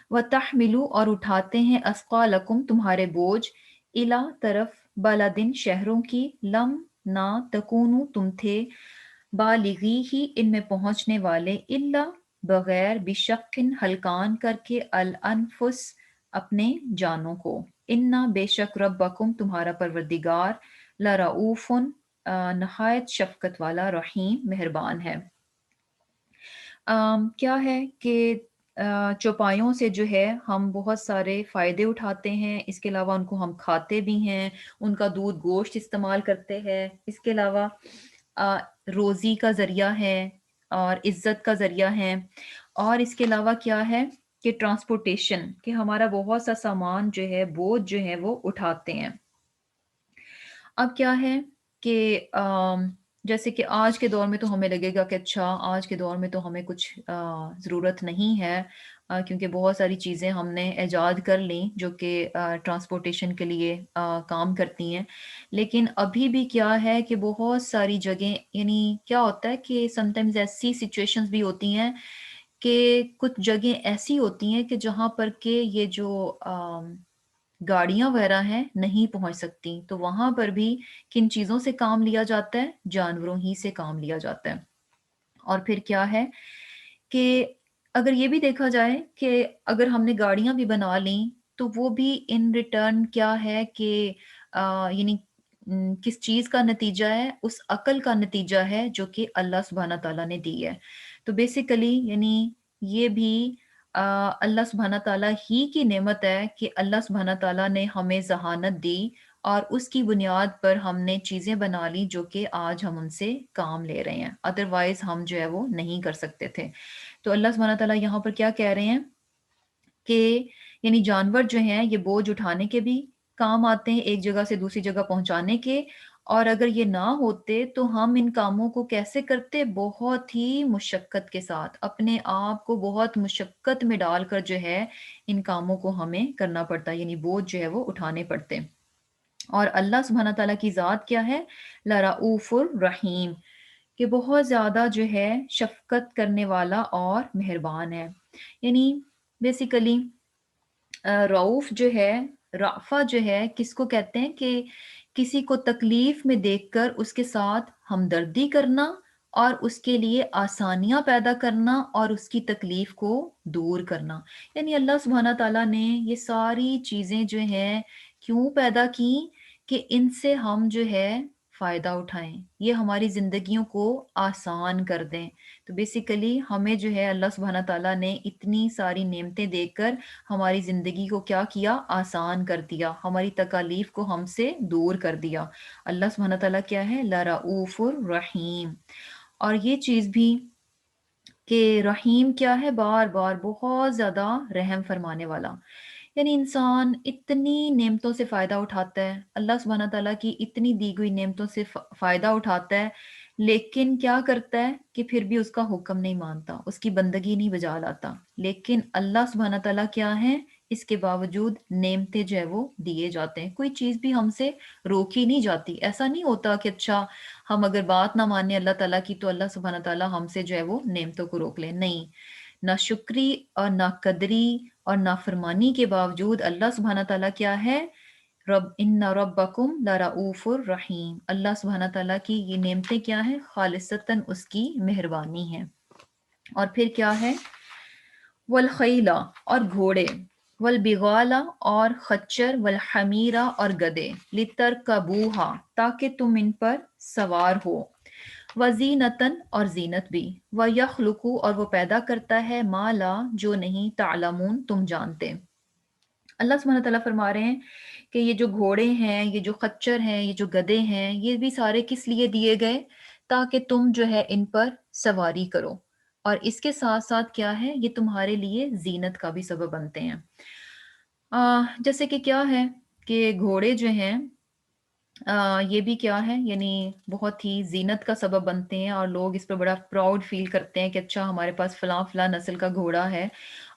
وَتَحْمِلُوا، اور اٹھاتے ہیں، أَثْقَالَكُمْ، تمہارے بوجھ، اِلیٰ، طرف، بلدن، شہروں کی، لم، نہ، تکونوا، تم تھے، بالغی ہی، ان میں پہنچنے والے، الا، بغیر، بشقن، ہلکان کر کے، الانفس، اپنے جانوں کو، انا، بے شک، ربکم، تمہارا پروردگار، لرؤوف، نہایت شفقت والا، رحیم، مہربان ہے۔ کیا ہے کہ چوپایوں سے جو ہے ہم بہت سارے فائدے اٹھاتے ہیں، اس کے علاوہ ان کو ہم کھاتے بھی ہیں، ان کا دودھ، گوشت استعمال کرتے ہیں، اس کے علاوہ آ، روزی کا ذریعہ ہے اور عزت کا ذریعہ ہے، اور اس کے علاوہ کیا ہے کہ ٹرانسپورٹیشن، کہ ہمارا بہت سا سامان جو ہے، بوجھ جو ہے وہ اٹھاتے ہیں۔ اب کیا ہے کہ جیسے کہ آج کے دور میں تو ہمیں لگے گا کہ اچھا آج کے دور میں تو ہمیں کچھ ضرورت نہیں ہے، کیونکہ بہت ساری چیزیں ہم نے ایجاد کر لیں جو کہ ٹرانسپورٹیشن کے لیے کام کرتی ہیں، لیکن ابھی بھی کیا ہے کہ بہت ساری جگہیں، یعنی کیا ہوتا ہے کہ سم ٹائمز ایسی سچویشنز بھی ہوتی ہیں کہ کچھ جگہیں ایسی ہوتی ہیں کہ جہاں پر کہ یہ جو گاڑیاں وغیرہ ہیں نہیں پہنچ سکتی، تو وہاں پر بھی کن چیزوں سے کام لیا جاتا ہے، جانوروں ہی سے کام لیا جاتا ہے۔ اور پھر کیا ہے کہ اگر یہ بھی دیکھا جائے کہ اگر ہم نے گاڑیاں بھی بنا لیں تو وہ بھی ان ریٹرن کیا ہے کہ یعنی کس چیز کا نتیجہ ہے، اس عقل کا نتیجہ ہے جو کہ اللہ سبحانہ تعالیٰ نے دی ہے۔ تو بیسیکلی یعنی یہ بھی اللہ سبحانہ تعالیٰ ہی کی نعمت ہے کہ اللہ سبحانہ تعالیٰ نے ہمیں ذہانت دی اور اس کی بنیاد پر ہم نے چیزیں بنا لی جو کہ آج ہم ان سے کام لے رہے ہیں، ادروائز ہم جو ہے وہ نہیں کر سکتے تھے۔ تو اللہ سبحانہ تعالیٰ یہاں پر کیا کہہ رہے ہیں کہ یعنی جانور جو ہیں یہ بوجھ اٹھانے کے بھی کام آتے ہیں، ایک جگہ سے دوسری جگہ پہنچانے کے، اور اگر یہ نہ ہوتے تو ہم ان کاموں کو کیسے کرتے، بہت ہی مشقت کے ساتھ، اپنے آپ کو بہت مشقت میں ڈال کر جو ہے ان کاموں کو ہمیں کرنا پڑتا، یعنی بوجھ جو ہے وہ اٹھانے پڑتے۔ اور اللہ سبحانہ تعالیٰ کی ذات کیا ہے، لرؤوف الرحیم، کہ بہت زیادہ جو ہے شفقت کرنے والا اور مہربان ہے۔ یعنی بیسیکلی رعوف جو ہے، رافہ جو ہے کس کو کہتے ہیں کہ کسی کو تکلیف میں دیکھ کر اس کے ساتھ ہمدردی کرنا اور اس کے لیے آسانیاں پیدا کرنا اور اس کی تکلیف کو دور کرنا۔ یعنی اللہ سبحانہ تعالیٰ نے یہ ساری چیزیں جو ہیں کیوں پیدا کی کہ ان سے ہم جو ہے فائدہ اٹھائیں، یہ ہماری زندگیوں کو آسان کر دیں۔ تو بیسیکلی ہمیں جو ہے اللہ سبحانہ تعالیٰ نے اتنی ساری نعمتیں دے کر ہماری زندگی کو کیا کیا، آسان کر دیا، ہماری تکالیف کو ہم سے دور کر دیا۔ اللہ سبحانہ تعالیٰ کیا ہے، لرؤوف الرحیم۔ اور یہ چیز بھی کہ رحیم کیا ہے، بار بار بہت زیادہ رحم فرمانے والا۔ یعنی انسان اتنی نعمتوں سے فائدہ اٹھاتا ہے، اللہ سبحانہ تعالیٰ کی اتنی دی ہوئی نعمتوں سے فائدہ اٹھاتا ہے، لیکن کیا کرتا ہے کہ پھر بھی اس کا حکم نہیں مانتا، اس کی بندگی نہیں بجا لاتا۔ لیکن اللہ سبحانہ تعالیٰ کیا ہے، اس کے باوجود نعمتیں جو ہے وہ دیے جاتے ہیں، کوئی چیز بھی ہم سے روکی نہیں جاتی۔ ایسا نہیں ہوتا کہ اچھا ہم اگر بات نہ مانیں اللہ تعالیٰ کی تو اللہ سبحانہ تعالیٰ ہم سے جو ہے وہ نعمتوں کو روک لیں، نہیں، نہ شکری اور نہ قدری اور نافرمانی کے باوجود اللہ سبحانہ تعالیٰ کیا ہے؟ رب ان ربکم لرؤوف الرحیم، اللہ سبحانہ تعالیٰ کی یہ نعمتیں کیا ہیں؟ خالصتاً اس کی مہربانی ہے۔ اور پھر کیا ہے؟ والخیلا، اور گھوڑے، والبغالا، اور خچر، والحمیرا، اور گدے، لترکبوہا، تاکہ تم ان پر سوار ہو، وزینتن، اور زینت بھی، ویخلقو، اور وہ پیدا کرتا ہے، ما لا، جو نہیں، تعلمون، تم جانتے۔ اللہ سبحانہ تعالیٰ فرما رہے ہیں کہ یہ جو گھوڑے ہیں، یہ جو خچر ہیں، یہ جو گدے ہیں، یہ بھی سارے کس لیے دیے گئے؟ تاکہ تم جو ہے ان پر سواری کرو، اور اس کے ساتھ ساتھ کیا ہے؟ یہ تمہارے لیے زینت کا بھی سبب بنتے ہیں۔ جیسے کہ کیا ہے کہ گھوڑے جو ہیں یہ بھی کیا ہے، یعنی بہت ہی زینت کا سبب بنتے ہیں، اور لوگ اس پہ بڑا پراؤڈ فیل کرتے ہیں کہ اچھا ہمارے پاس فلاں فلاں نسل کا گھوڑا ہے۔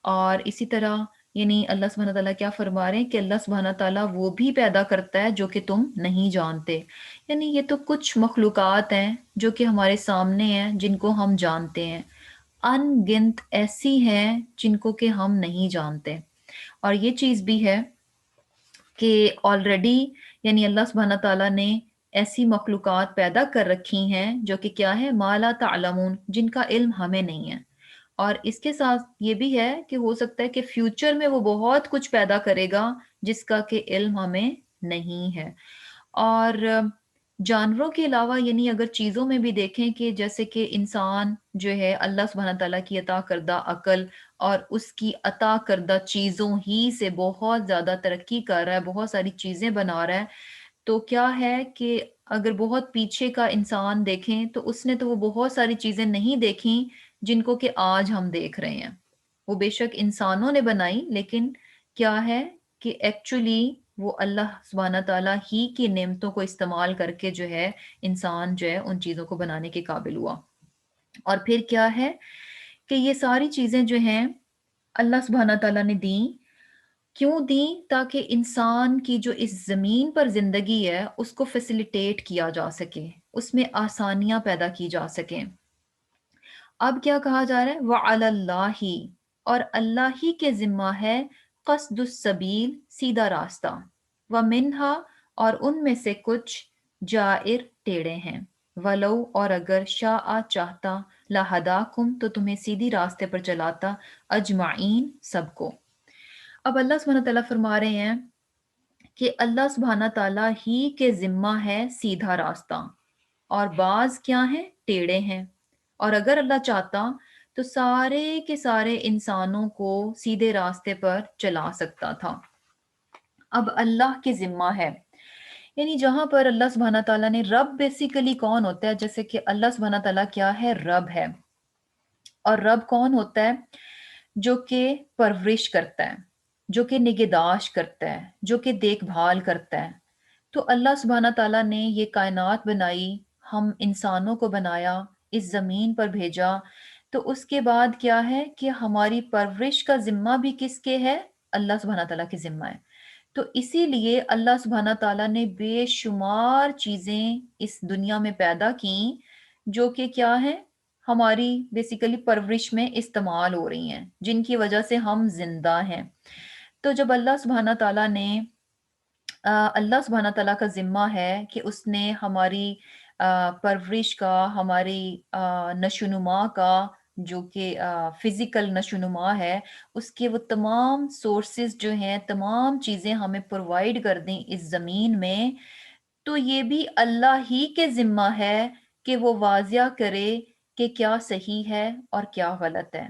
اور اسی طرح یعنی اللہ سبحانہ تعالیٰ کیا فرما رہے ہیں کہ اللہ سبحانہ تعالیٰ وہ بھی پیدا کرتا ہے جو کہ تم نہیں جانتے۔ یعنی یہ تو کچھ مخلوقات ہیں جو کہ ہمارے سامنے ہیں، جن کو ہم جانتے ہیں، ان گنت ایسی ہیں جن کو کہ ہم نہیں جانتے۔ اور یہ چیز بھی ہے کہ آلریڈی یعنی اللہ سبحانہ تعالیٰ نے ایسی مخلوقات پیدا کر رکھی ہیں جو کہ کیا ہے؟ ما لا تعلمون، جن کا علم ہمیں نہیں ہے۔ اور اس کے ساتھ یہ بھی ہے کہ ہو سکتا ہے کہ فیوچر میں وہ بہت کچھ پیدا کرے گا جس کا کہ علم ہمیں نہیں ہے۔ اور جانوروں کے علاوہ یعنی اگر چیزوں میں بھی دیکھیں کہ جیسے کہ انسان جو ہے اللہ سبحانہ تعالیٰ کی عطا کردہ عقل اور اس کی عطا کردہ چیزوں ہی سے بہت زیادہ ترقی کر رہا ہے، بہت ساری چیزیں بنا رہا ہے، تو کیا ہے کہ اگر بہت پیچھے کا انسان دیکھیں تو اس نے تو وہ بہت ساری چیزیں نہیں دیکھیں جن کو کہ آج ہم دیکھ رہے ہیں۔ وہ بے شک انسانوں نے بنائی، لیکن کیا ہے کہ ایکچولی وہ اللہ سبحانہ تعالیٰ ہی کی نعمتوں کو استعمال کر کے جو ہے انسان جو ہے ان چیزوں کو بنانے کے قابل ہوا۔ اور پھر کیا ہے کہ یہ ساری چیزیں جو ہیں اللہ سبحانہ تعالیٰ نے دیں، کیوں دیں؟ تاکہ انسان کی جو اس زمین پر زندگی ہے اس کو فیسیلیٹیٹ کیا جا سکے، اس میں آسانیاں پیدا کی جا سکیں۔ اب کیا کہا جا رہا ہے؟ وَعَلَى اللَّهِ، اور اللہ ہی کے ذمہ ہے، قصد السبیل، سیدھا راستہ، وَمِنْهَا، اور ان میں سے کچھ، جائر، ٹیڑے ہیں، ولو، اور اگر، شاء، چاہتا، لَهَدَاكُمْ، تو تمہیں سیدھی راستے پر چلاتا، اجمعین، سب کو۔ اب اللہ سبحانہ تعالیٰ فرما رہے ہیں کہ اللہ سبحانہ تعالیٰ ہی کے ذمہ ہے سیدھا راستہ، اور بعض کیا ہیں؟ ٹیڑے ہیں۔ اور اگر اللہ چاہتا تو سارے کے سارے انسانوں کو سیدھے راستے پر چلا سکتا تھا۔ اب اللہ کے ذمہ ہے، یعنی جہاں پر اللہ سبحانہ تعالیٰ نے رب بیسیکلی کون ہوتا ہے؟ جیسے کہ اللہ سبحانہ تعالیٰ کیا ہے؟ رب ہے۔ اور رب کون ہوتا ہے؟ جو کہ پرورش کرتا ہے، جو کہ نگہداشت کرتا ہے، جو کہ دیکھ بھال کرتا ہے۔ تو اللہ سبحانہ تعالیٰ نے یہ کائنات بنائی، ہم انسانوں کو بنایا، اس زمین پر بھیجا، تو اس کے بعد کیا ہے کہ ہماری پرورش کا ذمہ بھی کس کے ہے؟ اللہ سبحانہ تعالیٰ کے ذمہ ہے۔ تو اسی لیے اللہ سبحانہ تعالیٰ نے بے شمار چیزیں اس دنیا میں پیدا کیں جو کہ کیا ہیں؟ ہماری بیسیکلی پرورش میں استعمال ہو رہی ہیں، جن کی وجہ سے ہم زندہ ہیں۔ تو جب اللہ سبحانہ تعالیٰ نے اللہ سبحانہ تعالیٰ کا ذمہ ہے کہ اس نے ہماری پرورش کا، ہماری نشوونما کا، جو کہ فزیکل نشوونما ہے، اس کے وہ تمام سورسز جو ہیں، تمام چیزیں ہمیں پرووائڈ کر دیں اس زمین میں، تو یہ بھی اللہ ہی کے ذمہ ہے کہ وہ واضح کرے کہ کیا صحیح ہے اور کیا غلط ہے،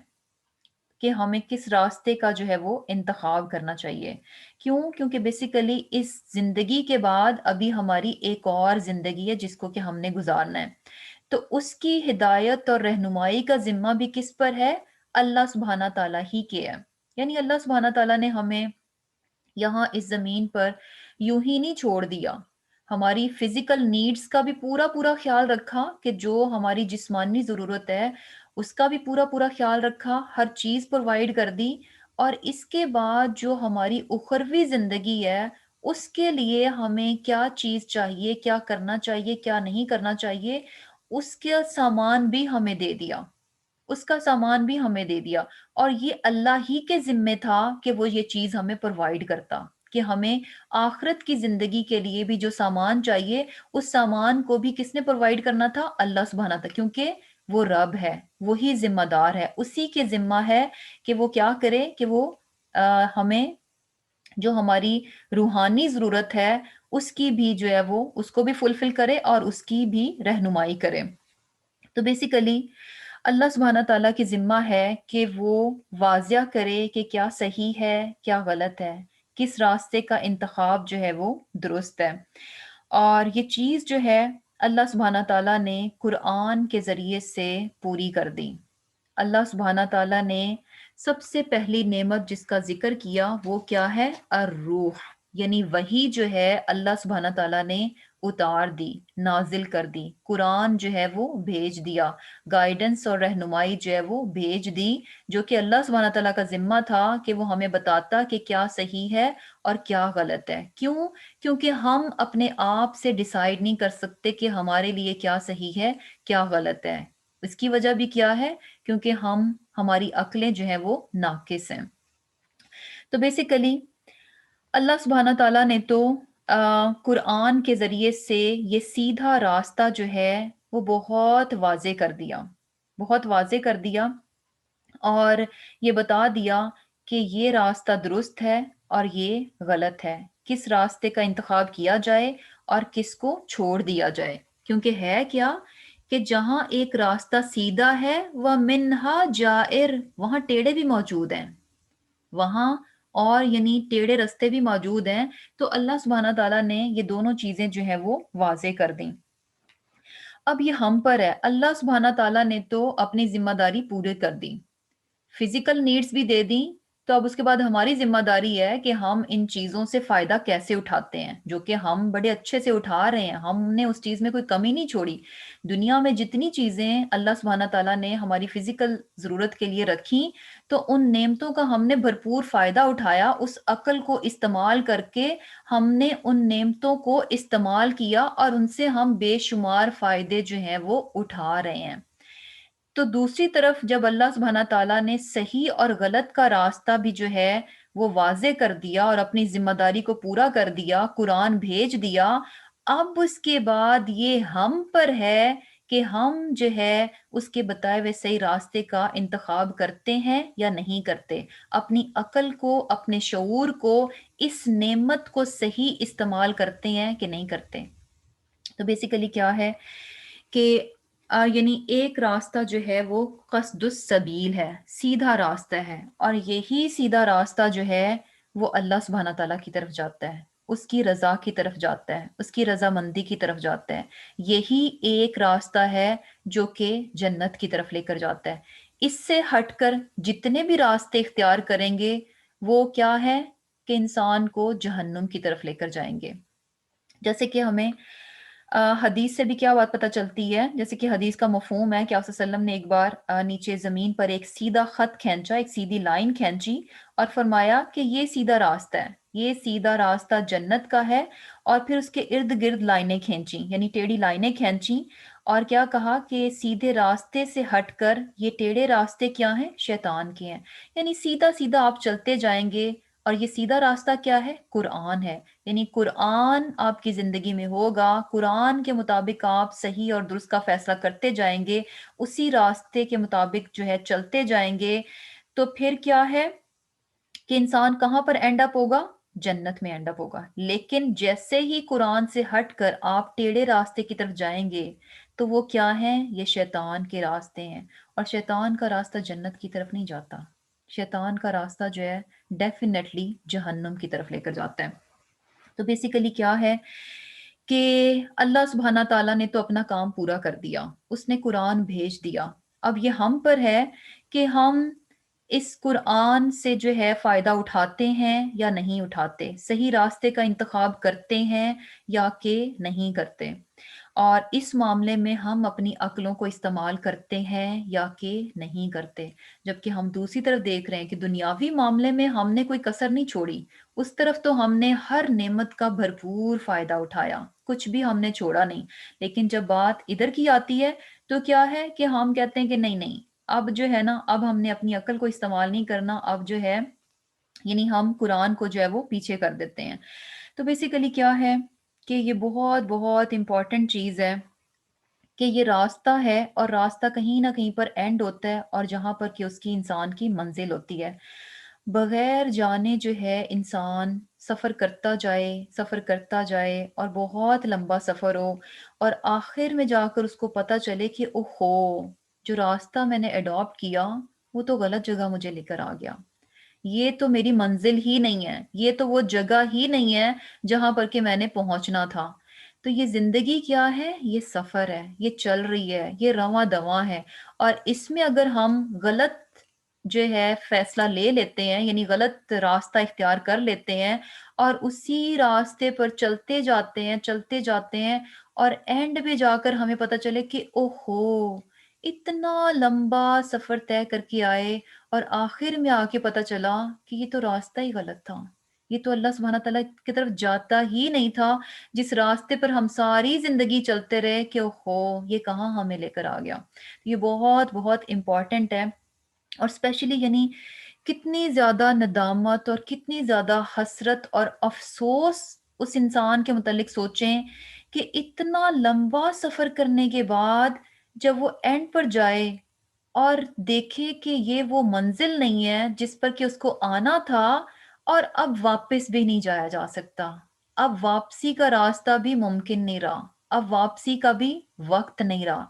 کہ ہمیں کس راستے کا جو ہے وہ انتخاب کرنا چاہیے۔ کیوں؟ کیونکہ بیسیکلی اس زندگی کے بعد ابھی ہماری ایک اور زندگی ہے جس کو کہ ہم نے گزارنا ہے، تو اس کی ہدایت اور رہنمائی کا ذمہ بھی کس پر ہے؟ اللہ سبحانہ تعالیٰ ہی کے ہے۔ یعنی اللہ سبحانہ تعالیٰ نے ہمیں یہاں اس زمین پر یوں ہی نہیں چھوڑ دیا، ہماری فزیکل نیڈز کا بھی پورا پورا خیال رکھا، کہ جو ہماری جسمانی ضرورت ہے اس کا بھی پورا پورا خیال رکھا، ہر چیز پرووائڈ کر دی، اور اس کے بعد جو ہماری اخروی زندگی ہے اس کے لیے ہمیں کیا چیز چاہیے، کیا کرنا چاہیے، کیا نہیں کرنا چاہیے، اس کا سامان بھی ہمیں دے دیا، اس کا سامان بھی ہمیں دے دیا، اور یہ اللہ ہی کے ذمے تھا کہ وہ یہ چیز ہمیں پرووائڈ کرتا، کہ ہمیں آخرت کی زندگی کے لیے بھی جو سامان چاہیے اس سامان کو بھی کس نے پرووائڈ کرنا تھا؟ اللہ سبحانہ تھا، کیونکہ وہ رب ہے، وہی ذمہ دار ہے، اسی کے ذمہ ہے کہ وہ کیا کرے، کہ وہ ہمیں جو ہماری روحانی ضرورت ہے اس کی بھی جو ہے وہ اس کو بھی فلفل کرے اور اس کی بھی رہنمائی کرے۔ تو بیسیکلی اللہ سبحانہ تعالیٰ کی ذمہ ہے کہ وہ واضح کرے کہ کیا صحیح ہے کیا غلط ہے، کس راستے کا انتخاب جو ہے وہ درست ہے، اور یہ چیز جو ہے اللہ سبحانہ تعالیٰ نے قرآن کے ذریعے سے پوری کر دی۔ اللہ سبحانہ تعالیٰ نے سب سے پہلی نعمت جس کا ذکر کیا وہ کیا ہے؟ الروح، یعنی وہی جو ہے اللہ سبحانہ تعالیٰ نے اتار دی، نازل کر دی، قرآن جو ہے وہ بھیج دیا، گائیڈنس اور رہنمائی جو ہے وہ بھیج دی، جو کہ اللہ سبحانہ تعالیٰ کا ذمہ تھا کہ وہ ہمیں بتاتا کہ کیا صحیح ہے اور کیا غلط ہے۔ کیوں؟ کیونکہ ہم اپنے آپ سے ڈیسائیڈ نہیں کر سکتے کہ ہمارے لیے کیا صحیح ہے کیا غلط ہے۔ اس کی وجہ بھی کیا ہے؟ کیونکہ ہماری عقلیں جو ہیں وہ ناقص ہیں۔ تو بیسیکلی اللہ سبحانہ تعالیٰ نے تو قرآن کے ذریعے سے یہ سیدھا راستہ جو ہے وہ بہت واضح کر دیا، بہت واضح کر دیا، اور یہ بتا دیا کہ یہ راستہ درست ہے اور یہ غلط ہے، کس راستے کا انتخاب کیا جائے اور کس کو چھوڑ دیا جائے۔ کیونکہ ہے کیا کہ جہاں ایک راستہ سیدھا ہے وَمِنْهَا جائر، وہاں ٹیڑے بھی موجود ہیں، وہاں اور یعنی ٹیڑے رستے بھی موجود ہیں۔ تو اللہ سبحانہ تعالیٰ نے یہ دونوں چیزیں جو ہیں وہ واضح کر دیں۔ اب یہ ہم پر ہے، اللہ سبحانہ تعالیٰ نے تو اپنی ذمہ داری پوری کر دی، فزیکل نیڈز بھی دے دیں، تو اب اس کے بعد ہماری ذمہ داری ہے کہ ہم ان چیزوں سے فائدہ کیسے اٹھاتے ہیں، جو کہ ہم بڑے اچھے سے اٹھا رہے ہیں، ہم نے اس چیز میں کوئی کمی نہیں چھوڑی۔ دنیا میں جتنی چیزیں اللہ سبحانہ تعالیٰ نے ہماری فزیکل ضرورت کے لیے رکھی، تو ان نعمتوں کا ہم نے بھرپور فائدہ اٹھایا، اس عقل کو استعمال کر کے ہم نے ان نعمتوں کو استعمال کیا، اور ان سے ہم بے شمار فائدے جو ہیں وہ اٹھا رہے ہیں۔ تو دوسری طرف جب اللہ سبحانہ تعالیٰ نے صحیح اور غلط کا راستہ بھی جو ہے وہ واضح کر دیا اور اپنی ذمہ داری کو پورا کر دیا، قرآن بھیج دیا، اب اس کے بعد یہ ہم پر ہے کہ ہم جو ہے اس کے بتائے ہوئے صحیح راستے کا انتخاب کرتے ہیں یا نہیں کرتے، اپنی عقل کو، اپنے شعور کو، اس نعمت کو صحیح استعمال کرتے ہیں کہ نہیں کرتے۔ تو بیسیکلی کیا ہے کہ یعنی ایک راستہ جو ہے وہ قصد السبیل ہے، سیدھا راستہ ہے، اور یہی سیدھا راستہ جو ہے وہ اللہ سبحانہ تعالیٰ کی طرف جاتا ہے، اس کی رضا کی طرف جاتا ہے، اس کی رضامندی کی طرف جاتا ہے۔ یہی ایک راستہ ہے جو کہ جنت کی طرف لے کر جاتا ہے۔ اس سے ہٹ کر جتنے بھی راستے اختیار کریں گے وہ کیا ہے کہ انسان کو جہنم کی طرف لے کر جائیں گے۔ جیسے کہ ہمیں حدیث سے بھی کیا بات پتہ چلتی ہے، جیسے کہ حدیث کا مفہوم ہے کہ آپ صلی اللہ علیہ وسلم نے ایک بار نیچے زمین پر ایک سیدھا خط کھینچا، ایک سیدھی لائن کھینچی، اور فرمایا کہ یہ سیدھا راستہ ہے، یہ سیدھا راستہ جنت کا ہے، اور پھر اس کے ارد گرد لائنیں کھینچی، یعنی ٹیڑھی لائنیں کھینچی، اور کیا کہا کہ سیدھے راستے سے ہٹ کر یہ ٹیڑھے راستے کیا ہیں؟ شیطان کے ہیں، یعنی سیدھا سیدھا آپ چلتے جائیں گے، اور یہ سیدھا راستہ کیا ہے؟ قرآن ہے، یعنی قرآن آپ کی زندگی میں ہوگا، قرآن کے مطابق آپ صحیح اور درست کا فیصلہ کرتے جائیں گے، اسی راستے کے مطابق جو ہے چلتے جائیں گے، تو پھر کیا ہے کہ انسان کہاں پر اینڈ اپ ہوگا؟ جنت میں اینڈ اپ ہوگا۔ لیکن جیسے ہی قرآن سے ہٹ کر آپ ٹیڑھے راستے کی طرف جائیں گے تو وہ کیا ہیں؟ یہ شیطان کے راستے ہیں، اور شیطان کا راستہ جنت کی طرف نہیں جاتا، شیطان کا راستہ جو ہے ڈیفینیٹلی جہنم کی طرف لے کر جاتا ہے۔ تو بیسیکلی کیا ہے کہ اللہ سبحانہ تعالیٰ نے تو اپنا کام پورا کر دیا، اس نے قرآن بھیج دیا، اب یہ ہم پر ہے کہ ہم اس قرآن سے جو ہے فائدہ اٹھاتے ہیں یا نہیں اٹھاتے، صحیح راستے کا انتخاب کرتے ہیں یا کہ نہیں کرتے، اور اس معاملے میں ہم اپنی عقلوں کو استعمال کرتے ہیں یا کہ نہیں کرتے۔ جبکہ ہم دوسری طرف دیکھ رہے ہیں کہ دنیاوی معاملے میں ہم نے کوئی کسر نہیں چھوڑی، اس طرف تو ہم نے ہر نعمت کا بھرپور فائدہ اٹھایا، کچھ بھی ہم نے چھوڑا نہیں۔ لیکن جب بات ادھر کی آتی ہے تو کیا ہے کہ ہم کہتے ہیں کہ نہیں نہیں، اب جو ہے نا، اب ہم نے اپنی عقل کو استعمال نہیں کرنا، اب جو ہے یعنی ہم قرآن کو جو ہے وہ پیچھے کر دیتے ہیں۔ تو بیسیکلی کیا ہے کہ یہ بہت بہت امپورٹنٹ چیز ہے کہ یہ راستہ ہے، اور راستہ کہیں نہ کہیں پر اینڈ ہوتا ہے، اور جہاں پر کہ اس کی انسان کی منزل ہوتی ہے۔ بغیر جانے جو ہے انسان سفر کرتا جائے، سفر کرتا جائے، اور بہت لمبا سفر ہو، اور آخر میں جا کر اس کو پتہ چلے کہ اوہو، جو راستہ میں نے اڈاپٹ کیا وہ تو غلط جگہ مجھے لے کر آ گیا، یہ تو میری منزل ہی نہیں ہے، یہ تو وہ جگہ ہی نہیں ہے جہاں پر کہ میں نے پہنچنا تھا۔ تو یہ زندگی کیا ہے؟ یہ سفر ہے، یہ چل رہی ہے، یہ رواں دواں ہے، اور اس میں اگر ہم غلط جو ہے فیصلہ لے لیتے ہیں، یعنی غلط راستہ اختیار کر لیتے ہیں، اور اسی راستے پر چلتے جاتے ہیں، اور اینڈ پہ جا کر ہمیں پتہ چلے کہ اوہو، اتنا لمبا سفر طے کر کے آئے، اور آخر میں آ کے پتہ چلا کہ یہ تو راستہ ہی غلط تھا، یہ تو اللہ سبحانہ تعالیٰ کی طرف جاتا ہی نہیں تھا، جس راستے پر ہم ساری زندگی چلتے رہے کہ اوہو، یہ کہاں ہمیں لے کر آ گیا۔ یہ بہت بہت امپورٹنٹ ہے، اور اسپیشلی یعنی کتنی زیادہ ندامت اور کتنی زیادہ حسرت اور افسوس اس انسان کے متعلق سوچیں کہ اتنا لمبا سفر کرنے کے بعد جب وہ اینڈ پر جائے اور دیکھے کہ یہ وہ منزل نہیں ہے جس پر کہ اس کو آنا تھا، اور اب واپس بھی نہیں جایا جا سکتا، اب واپسی کا راستہ بھی ممکن نہیں رہا، اب واپسی کا بھی وقت نہیں رہا۔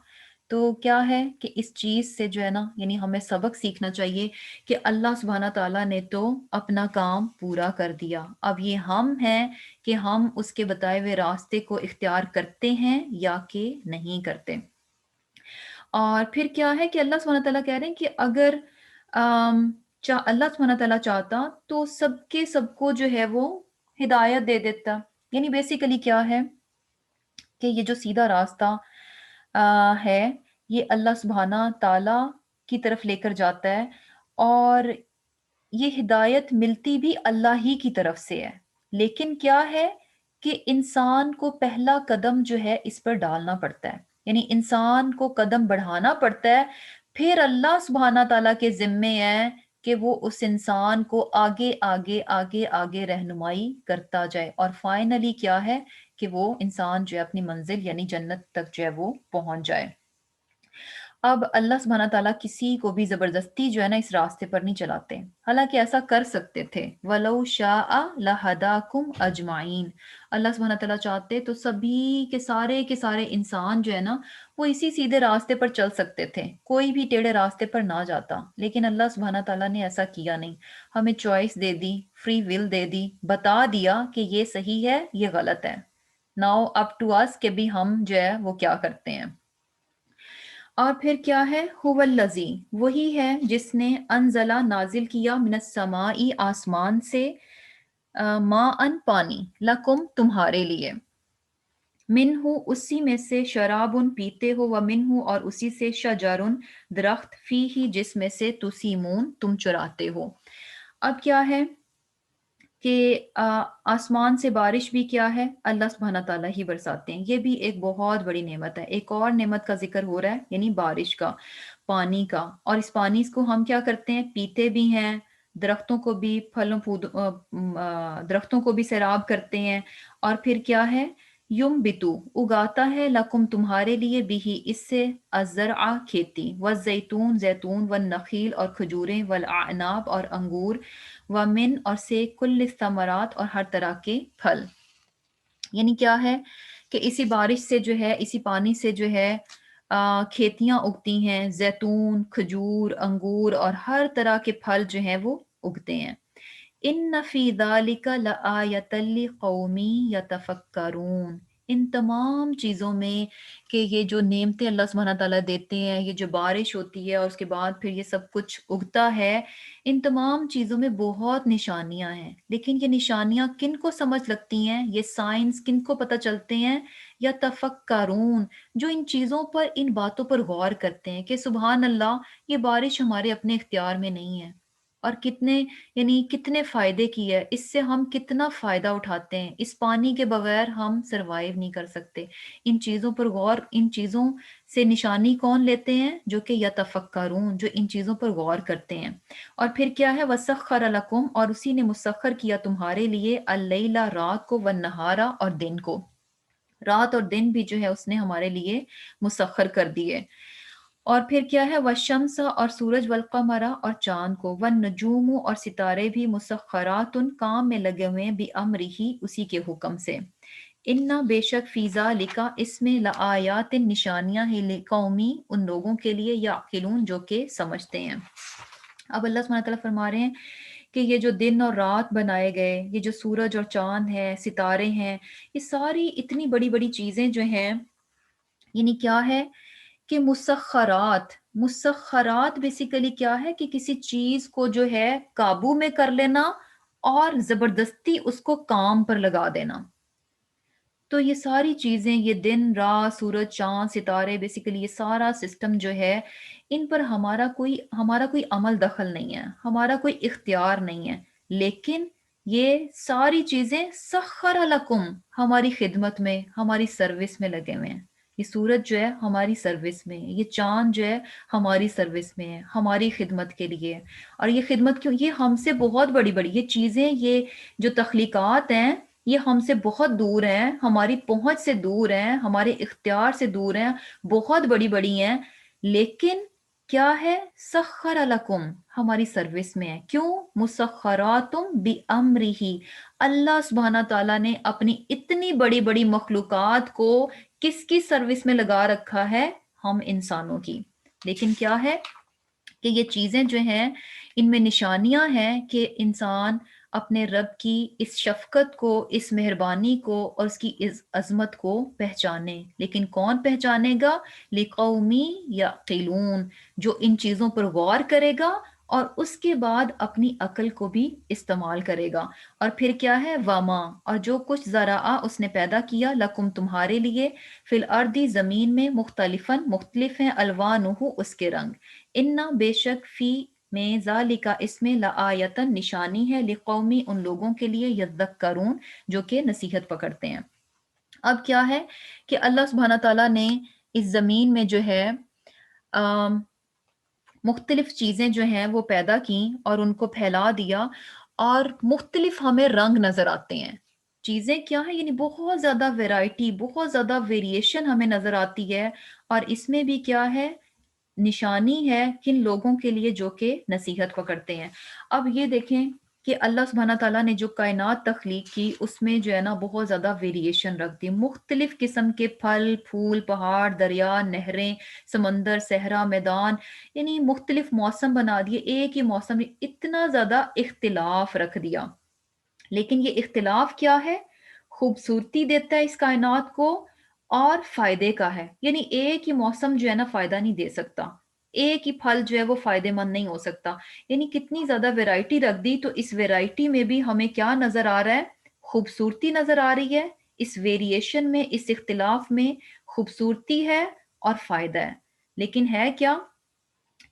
تو کیا ہے کہ اس چیز سے جو ہے نا، یعنی ہمیں سبق سیکھنا چاہیے کہ اللہ سبحانہ تعالیٰ نے تو اپنا کام پورا کر دیا، اب یہ ہم ہیں کہ ہم اس کے بتائے ہوئے راستے کو اختیار کرتے ہیں یا کہ نہیں کرتے۔ اور پھر کیا ہے کہ اللہ سبحانہ تعالیٰ کہہ رہے ہیں کہ اگر اللہ سبحانہ تعالیٰ چاہتا تو سب کو جو ہے وہ ہدایت دے دیتا۔ یعنی بیسیکلی کیا ہے کہ یہ جو سیدھا راستہ ہے، یہ اللہ سبحانہ تعالیٰ کی طرف لے کر جاتا ہے، اور یہ ہدایت ملتی بھی اللہ ہی کی طرف سے ہے، لیکن کیا ہے کہ انسان کو پہلا قدم جو ہے اس پر ڈالنا پڑتا ہے، یعنی انسان کو قدم بڑھانا پڑتا ہے، پھر اللہ سبحانہ تعالیٰ کے ذمے ہے کہ وہ اس انسان کو آگے آگے آگے آگے رہنمائی کرتا جائے، اور فائنلی کیا ہے کہ وہ انسان جو ہے اپنی منزل یعنی جنت تک جو ہے وہ پہنچ جائے۔ اب اللہ سبحانہ تعالیٰ کسی کو بھی زبردستی جو ہے نا اس راستے پر نہیں چلاتے، حالانکہ ایسا کر سکتے تھے، وَلَوْ شَاءَ لَهَدَاكُمْ أَجْمَعِينَ، اللہ سبحانہ تعالیٰ چاہتے تو سبھی کے سارے انسان جو ہے نا وہ اسی سیدھے راستے پر چل سکتے تھے، کوئی بھی ٹیڑھے راستے پر نہ جاتا، لیکن اللہ سبحانہ تعالیٰ نے ایسا کیا نہیں، ہمیں choice they the, free will دے دی، بتا دیا کہ یہ صحیح ہے یہ غلط ہے، ناؤ اپ ٹو اس کہ بھی ہم جو ہے وہ کیا کرتے ہیں۔ اور پھر کیا ہے، هو الذی، وہی ہے جس نے انزلہ نازل کیا، من السماء آسمان سے، ماء پانی، لکم تمہارے لیے، منہ اسی میں سے، شرابن پیتے ہو، ومنہ اور اسی سے، شجرن درخت، فیہ جس میں سے، تسیمون تم چراتے ہو۔ اب کیا ہے کہ آسمان سے بارش بھی کیا ہے اللہ سبحانہ تعالیٰ ہی برساتے ہیں، یہ بھی ایک بہت بڑی نعمت ہے۔ ایک اور نعمت کا ذکر ہو رہا ہے، یعنی بارش کا، پانی کا، اور اس پانی کو ہم کیا کرتے ہیں، پیتے بھی ہیں، درختوں کو بھی درختوں کو بھی سیراب کرتے ہیں، اور پھر کیا ہے، یم بتو اگاتا ہے، لکم تمہارے لیے، بھی اس سے، الزرع کھیتی، والزیتون زیتون، والنخیل اور کھجوریں، والاعناب اور انگور، ومن اور سے، کل الثمرات اور ہر طرح کے پھل۔ یعنی کیا ہے کہ اسی بارش سے جو ہے، اسی پانی سے جو ہے کھیتیاں اگتی ہیں، زیتون، کھجور، انگور اور ہر طرح کے پھل جو ہیں وہ اگتے ہیں۔ ان فی ذالک لآیۃ لقوم یتفکرون، ان تمام چیزوں میں کہ یہ جو نعمتیں اللہ سبحانہ تعالیٰ دیتے ہیں، یہ جو بارش ہوتی ہے اور اس کے بعد پھر یہ سب کچھ اگتا ہے، ان تمام چیزوں میں بہت نشانیاں ہیں، لیکن یہ نشانیاں کن کو سمجھ لگتی ہیں، یہ سائنس کن کو پتہ چلتے ہیں، یا تفکرون، جو ان چیزوں پر، ان باتوں پر غور کرتے ہیں کہ سبحان اللہ، یہ بارش ہمارے اپنے اختیار میں نہیں ہے، اور کتنے یعنی کتنے فائدے کی ہے، اس سے ہم کتنا فائدہ اٹھاتے ہیں، اس پانی کے بغیر ہم سروائیو نہیں کر سکتے۔ ان چیزوں پر غور، ان چیزوں سے نشانی کون لیتے ہیں؟ جو کہ یتفکرون، جو ان چیزوں پر غور کرتے ہیں۔ اور پھر کیا ہے؟ وَسَخَّرَ لَكُمْ، اور اسی نے مسخر کیا تمہارے لیے، اللیل، رات کو، والنہارا، اور دن کو، رات اور دن بھی جو ہے اس نے ہمارے لیے مسخر کر دیے۔ اور پھر کیا ہے؟ والشمس، اور سورج، والقمر، اور چاند کو، والنجوم، اور ستارے بھی، مسخرات، کام میں لگے ہوئے ہیں، بِأَمْرِهِ، اسی کے حکم سے۔ انا، بے شک، فی ذالک، اس میں، لآیات، نشانیاں ہیں، لقومی، ان لوگوں کے لیے، یعقلون، جو کہ سمجھتے ہیں۔ اب اللہ سبحانہ تعالیٰ فرما رہے ہیں کہ یہ جو دن اور رات بنائے گئے، یہ جو سورج اور چاند ہے، ستارے ہیں، یہ ساری اتنی بڑی بڑی چیزیں جو ہیں، یعنی کیا ہے کہ مسخرات، مسخرات بیسیکلی کیا ہے کہ کسی چیز کو جو ہے قابو میں کر لینا اور زبردستی اس کو کام پر لگا دینا۔ تو یہ ساری چیزیں، یہ دن رات، سورج چاند ستارے، بیسیکلی یہ سارا سسٹم جو ہے، ان پر ہمارا کوئی عمل دخل نہیں ہے، ہمارا کوئی اختیار نہیں ہے، لیکن یہ ساری چیزیں سخر لکم، ہماری خدمت میں، ہماری سروس میں لگے ہوئے ہیں۔ یہ سورج جو ہے ہماری سروس میں ہے، یہ چاند جو ہے ہماری سروس میں ہے، ہماری خدمت کے لیے۔ اور یہ خدمت کیوں؟ یہ ہم سے بہت بڑی بڑی یہ چیزیں، یہ جو تخلیقات ہیں، یہ ہم سے بہت دور ہیں، ہماری پہنچ سے دور ہیں، ہمارے اختیار سے دور ہیں، بہت بڑی بڑی ہیں، لیکن کیا ہے؟ سخر لکم، ہماری سروس میں ہے۔ کیوں؟ مسخراتم بِأَمْرِهِ، اللہ سبحانہ تعالیٰ نے اپنی اتنی بڑی بڑی مخلوقات کو کس کی سروس میں لگا رکھا ہے؟ ہم انسانوں کی۔ لیکن کیا ہے کہ یہ چیزیں جو ہیں، ان میں نشانیاں ہیں کہ انسان اپنے رب کی اس شفقت کو، اس مہربانی کو، اور اس کی اس عظمت کو پہچانے۔ لیکن کون پہچانے گا؟ لِقَوْمِ یعقلون، جو ان چیزوں پر غور کرے گا اور اس کے بعد اپنی عقل کو بھی استعمال کرے گا۔ اور پھر کیا ہے؟ وما، اور جو کچھ ذرا اس نے پیدا کیا، لکم، تمہارے لیے، فی الارض، زمین میں، مختلفاً، مختلف ہیں، الوانہ، اس کے رنگ، انا، بے شک، فی میں، ذالکا، اس میں، لآیتن، نشانی ہے، لقومی، ان لوگوں کے لیے، یذکرون، جو کہ نصیحت پکڑتے ہیں۔ اب کیا ہے کہ اللہ سبحانہ تعالیٰ نے اس زمین میں جو ہے آم، مختلف چیزیں جو ہیں وہ پیدا کیں اور ان کو پھیلا دیا، اور مختلف ہمیں رنگ نظر آتے ہیں۔ چیزیں کیا ہیں؟ یعنی بہت زیادہ ویرائٹی، بہت زیادہ ویریشن ہمیں نظر آتی ہے، اور اس میں بھی کیا ہے؟ نشانی ہے کن لوگوں کے لیے؟ جو کہ نصیحت پکڑتے ہیں۔ اب یہ دیکھیں کہ اللہ سبحانہ تعالیٰ نے جو کائنات تخلیق کی، اس میں جو ہے نا بہت زیادہ ویریشن رکھ دی، مختلف قسم کے پھل پھول، پہاڑ، دریا، نہریں، سمندر، صحرا، میدان، یعنی مختلف موسم بنا دیے، ایک ہی موسم میں اتنا زیادہ اختلاف رکھ دیا۔ لیکن یہ اختلاف کیا ہے؟ خوبصورتی دیتا ہے اس کائنات کو، اور فائدے کا ہے۔ یعنی ایک ہی موسم جو ہے نا فائدہ نہیں دے سکتا، ایک ہی پھل جو ہے وہ فائدے مند نہیں ہو سکتا، یعنی کتنی زیادہ ویرائٹی رکھ دی، تو اس ویرائٹی میں بھی ہمیں کیا نظر آ رہا ہے؟ خوبصورتی نظر آ رہی ہے، اس ویریشن میں، اس اختلاف میں خوبصورتی ہے اور فائدہ ہے۔ لیکن ہے کیا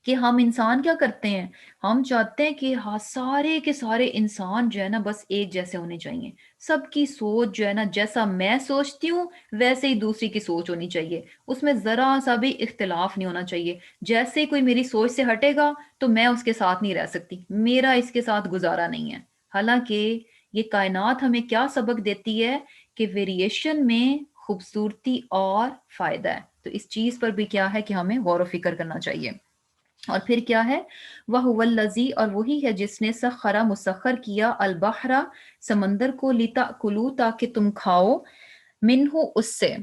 کہ ہم انسان کیا کرتے ہیں؟ ہم چاہتے ہیں کہ ہاں سارے کے سارے انسان جو ہے نا بس ایک جیسے ہونے چاہیے، سب کی سوچ جو ہے نا جیسا میں سوچتی ہوں ویسے ہی دوسری کی سوچ ہونی چاہیے، اس میں ذرا سا بھی اختلاف نہیں ہونا چاہیے۔ جیسے کوئی میری سوچ سے ہٹے گا تو میں اس کے ساتھ نہیں رہ سکتی، میرا اس کے ساتھ گزارا نہیں ہے۔ حالانکہ یہ کائنات ہمیں کیا سبق دیتی ہے؟ کہ ویریشن میں خوبصورتی اور فائدہ ہے۔ تو اس چیز پر بھی کیا ہے کہ ہمیں غور و فکر کرنا چاہیے۔ اور پھر کیا ہے؟ وَهُوَ الَّذِي، اور وہی ہے جس نے سخر، مسخر کیا، البحر، سمندر کو، لِتَأْكُلُوا، تاکہ تم کھاؤ، منہ، اس سے،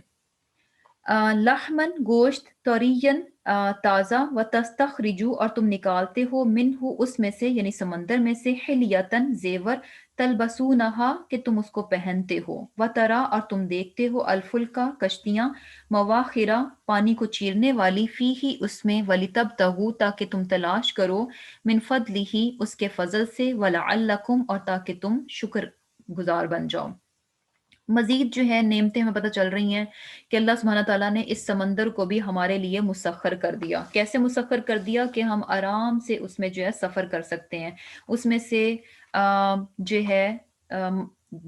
لحمن، گوشت، طرین، تازہ، و تستخرجو، اور تم نکالتے ہو، منہ، اس میں سے، یعنی سمندر میں سے، حلیتن، زیور، تلبسونہا، کہ تم اس کو پہنتے ہو، و ترا، اور تم دیکھتے ہو، الفلکا، کشتیاں، مواخرا، پانی کو چیرنے والی، فی ہی، اس میں، ولتبتغوا، تاکہ تم تلاش کرو، من فضلہ، اس کے فضل سے، ولعلکم، اور تاکہ تم شکر گزار بن جاؤ۔ مزید جو ہے نعمتیں ہمیں پتہ چل رہی ہیں کہ اللہ سبحانہ تعالیٰ نے اس سمندر کو بھی ہمارے لیے مسخر کر دیا. کیسے مسخر کر دیا؟ کہ ہم آرام سے اس میں جو ہے سفر کر سکتے ہیں. اس میں سے جو ہے آم،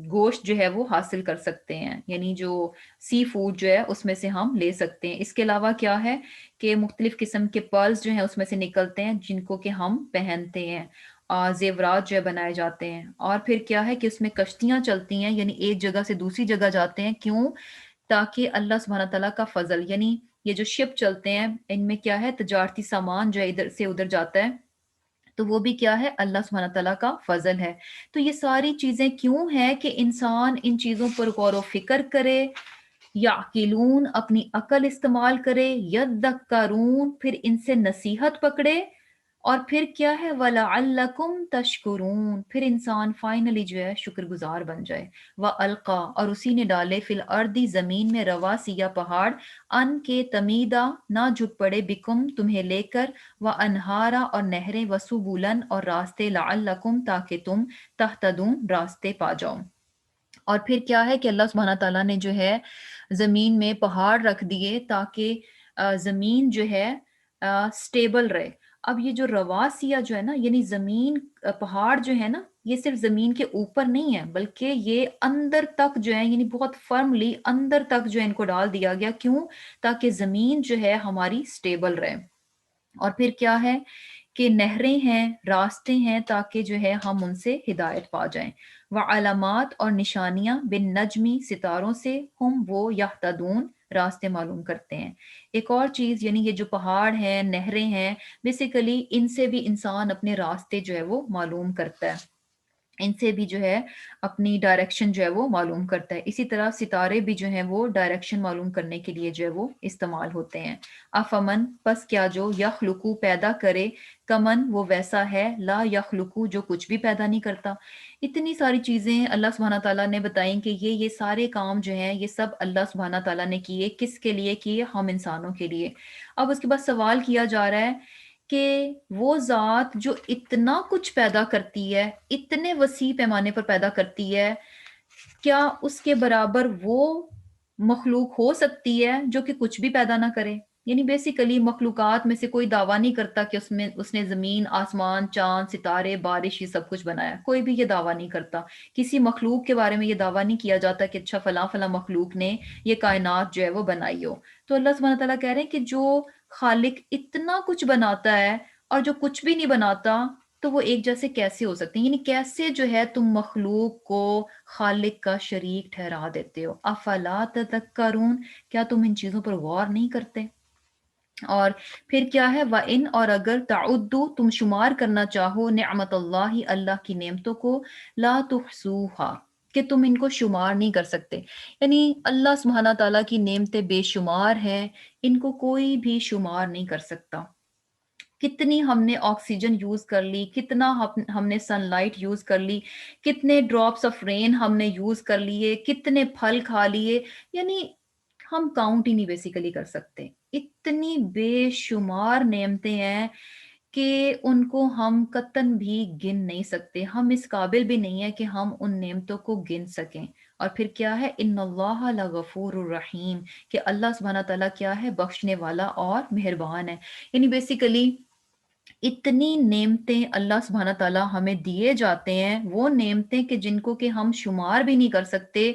گوشت جو ہے وہ حاصل کر سکتے ہیں، یعنی جو سی فوڈ جو ہے اس میں سے ہم لے سکتے ہیں. اس کے علاوہ کیا ہے کہ مختلف قسم کے پرلز جو ہیں اس میں سے نکلتے ہیں جن کو کہ ہم پہنتے ہیں. زیورات جو ہے بنائے جاتے ہیں. اور پھر کیا ہے کہ اس میں کشتیاں چلتی ہیں، یعنی ایک جگہ سے دوسری جگہ جاتے ہیں. کیوں؟ تاکہ اللہ سبحانہ تعالیٰ کا فضل، یعنی یہ جو شپ چلتے ہیں ان میں کیا ہے تجارتی سامان جو ہے ادھر سے ادھر جاتا ہے، تو وہ بھی کیا ہے اللہ سبحانہ تعالیٰ کا فضل ہے. تو یہ ساری چیزیں کیوں ہیں کہ انسان ان چیزوں پر غور و فکر کرے، یعقلون اپنی عقل استعمال کرے، یذکرون پھر ان سے نصیحت پکڑے، اور پھر کیا ہے وَلَعَلَّكُمْ تَشْكُرُونَ پھر انسان فائنلی جو ہے شکر گزار بن جائے. وَأَلْقَى اور اسی نے ڈالے فی الارض زمین میں رواسیہ پہاڑ، ان کے تمیدہ نہ جھک پڑے بکم تمہیں لے کر، وَأَنْهَارًا اور نہریں، وَسُبُلًا اور راستے، لَعَلَّكُمْ تاکہ تم تہتدون راستے پا جاؤ. اور پھر کیا ہے کہ اللہ سبحانہ تعالیٰ نے جو ہے زمین میں پہاڑ رکھ دیے تاکہ زمین جو ہے سٹیبل رہے. اب یہ جو رواسیہ جو ہے نا، یعنی زمین پہاڑ جو ہے نا، یہ صرف زمین کے اوپر نہیں ہے بلکہ یہ اندر تک جو ہے، یعنی بہت فرملی اندر تک جو ہے ان کو ڈال دیا گیا. کیوں؟ تاکہ زمین جو ہے ہماری سٹیبل رہے. اور پھر کیا ہے کہ نہریں ہیں، راستے ہیں تاکہ جو ہے ہم ان سے ہدایت پا جائیں. وعلامات اور نشانیاں، بن نجمی ستاروں سے، ہم وہ یہتدون راستے معلوم کرتے ہیں. ایک اور چیز، یعنی یہ جو پہاڑ ہیں، نہریں ہیں، بیسیکلی ان سے بھی انسان اپنے راستے جو ہے وہ معلوم کرتا ہے، ان سے بھی جو ہے اپنی ڈائریکشن جو ہے وہ معلوم کرتا ہے. اسی طرح ستارے بھی جو ہیں وہ ڈائریکشن معلوم کرنے کے لیے جو ہے وہ استعمال ہوتے ہیں. افمن پس کیا جو یخلقو پیدا کرے، کمن وہ ویسا ہے، لا یخلقو جو کچھ بھی پیدا نہیں کرتا. اتنی ساری چیزیں اللہ سبحانہ تعالیٰ نے بتائیں کہ یہ سارے کام جو ہیں یہ سب اللہ سبحانہ تعالیٰ نے کیے. کس کے لیے کیے؟ ہم انسانوں کے لیے. اب اس کے بعد سوال کیا جا رہا ہے کہ وہ ذات جو اتنا کچھ پیدا کرتی ہے، اتنے وسیع پیمانے پر پیدا کرتی ہے، کیا اس کے برابر وہ مخلوق ہو سکتی ہے جو کہ کچھ بھی پیدا نہ کرے؟ یعنی بیسیکلی مخلوقات میں سے کوئی دعویٰ نہیں کرتا کہ اس نے زمین، آسمان، چاند، ستارے، بارش، یہ سب کچھ بنایا. کوئی بھی یہ دعویٰ نہیں کرتا. کسی مخلوق کے بارے میں یہ دعویٰ نہیں کیا جاتا کہ اچھا فلاں فلاں مخلوق نے یہ کائنات جو ہے وہ بنائی ہو. تو اللہ سبحانہ تعالیٰ کہہ رہے ہیں کہ جو خالق اتنا کچھ بناتا ہے اور جو کچھ بھی نہیں بناتا، تو وہ ایک جیسے کیسے ہو سکتے ہیں؟ یعنی کیسے جو ہے تم مخلوق کو خالق کا شریک ٹھہرا دیتے ہو؟ افلا تذکرون کیا تم ان چیزوں پر غور نہیں کرتے؟ اور پھر کیا ہے وَإِنْ اور اگر تعدو تم شمار کرنا چاہو نعمت اللہ اللہ کی نعمتوں کو، لا تحصوها کہ تم ان کو شمار نہیں کر سکتے. یعنی اللہ سبحانہ تعالیٰ کی نعمتیں بے شمار ہیں، ان کو کوئی بھی شمار نہیں کر سکتا. کتنی ہم نے آکسیجن یوز کر لی، کتنا ہم نے سن لائٹ یوز کر لی، کتنے ڈراپس آف رین ہم نے یوز کر لیے، کتنے پھل کھا لیے، یعنی ہم کاؤنٹ ہی نہیں بیسیکلی کر سکتے. اتنی بے شمار نعمتیں ہیں کہ ان کو ہم قطن بھی گن نہیں سکتے. ہم اس قابل بھی نہیں ہے کہ ہم ان نعمتوں کو گن سکیں. اور پھر کیا ہے ان اللہ لغفور الرحیم کہ اللہ سبحانہ تعالیٰ کیا ہے بخشنے والا اور مہربان ہے. یعنی بیسیکلی اتنی نعمتیں اللہ سبحانہ تعالیٰ ہمیں دیے جاتے ہیں، وہ نعمتیں کہ جن کو کہ ہم شمار بھی نہیں کر سکتے،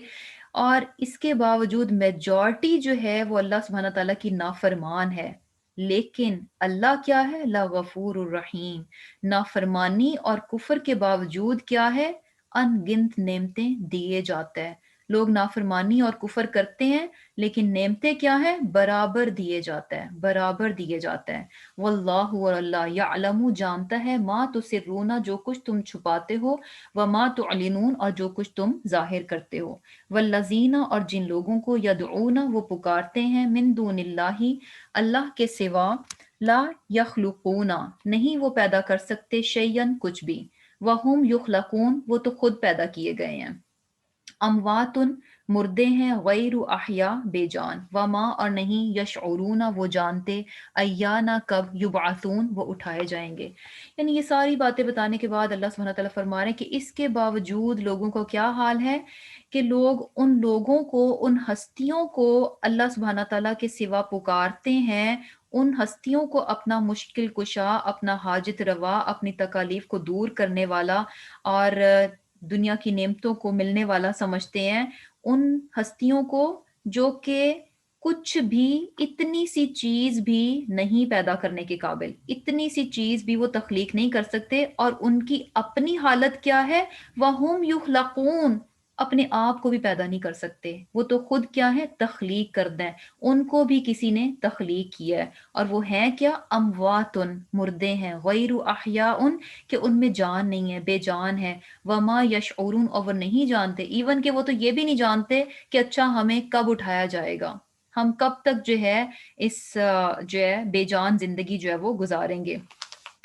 اور اس کے باوجود میجورٹی جو ہے وہ اللہ سبحانہ تعالیٰ کی نافرمان ہے. لیکن اللہ کیا ہے لغفور الرحیم، نافرمانی اور کفر کے باوجود کیا ہے ان گنت نعمتیں دیے جاتا ہے. لوگ نافرمانی اور کفر کرتے ہیں لیکن نعمتیں کیا ہے برابر دیے جاتا ہے، برابر دیے جاتا ہے. واللہ اور اللہ یعلم جانتا ہے ما تسرون جو کچھ تم چھپاتے ہو، وما تعلنون اور جو کچھ تم ظاہر کرتے ہو. والذین اور جن لوگوں کو یدعون وہ پکارتے ہیں من دون اللہ اللہ کے سوا، لا یخلقون نہیں وہ پیدا کر سکتے شیئن کچھ بھی، وہم یخلقون وہ تو خود پیدا کیے گئے ہیں. امواتن مردے ہیں غیر احیا بے جان، وما اور نہیں یشعرون وہ جانتے، ایانا کب یبعثون وہ اٹھائے جائیں گے۔ یعنی یہ ساری باتیں بتانے کے بعد اللہ سبحانہ تعالیٰ فرما رہے ہیں کہ اس کے باوجود لوگوں کا کیا حال ہے کہ لوگ ان لوگوں کو، ان ہستیوں کو اللہ سبحانہ تعالیٰ کے سوا پکارتے ہیں، ان ہستیوں کو اپنا مشکل کشا، اپنا حاجت روا، اپنی تکالیف کو دور کرنے والا اور دنیا کی نعمتوں کو ملنے والا سمجھتے ہیں، ان ہستیوں کو جو کہ کچھ بھی، اتنی سی چیز بھی نہیں پیدا کرنے کے قابل، اتنی سی چیز بھی وہ تخلیق نہیں کر سکتے، اور ان کی اپنی حالت کیا ہے، وَهُمْ يُخْلَقُونَ، اپنے آپ کو بھی پیدا نہیں کر سکتے، وہ تو خود کیا ہے، تخلیق کردہ ہیں، ان کو بھی کسی نے تخلیق کیا ہے، اور وہ ہیں کیا، امواتن مردے ہیں، غیر احیاء کہ ان میں جان نہیں ہے، بے جان ہے، وما یشعرون اور وہ نہیں جانتے، ایون کہ وہ تو یہ بھی نہیں جانتے کہ اچھا ہمیں کب اٹھایا جائے گا، ہم کب تک جو ہے اس جو ہے بے جان زندگی جو ہے وہ گزاریں گے۔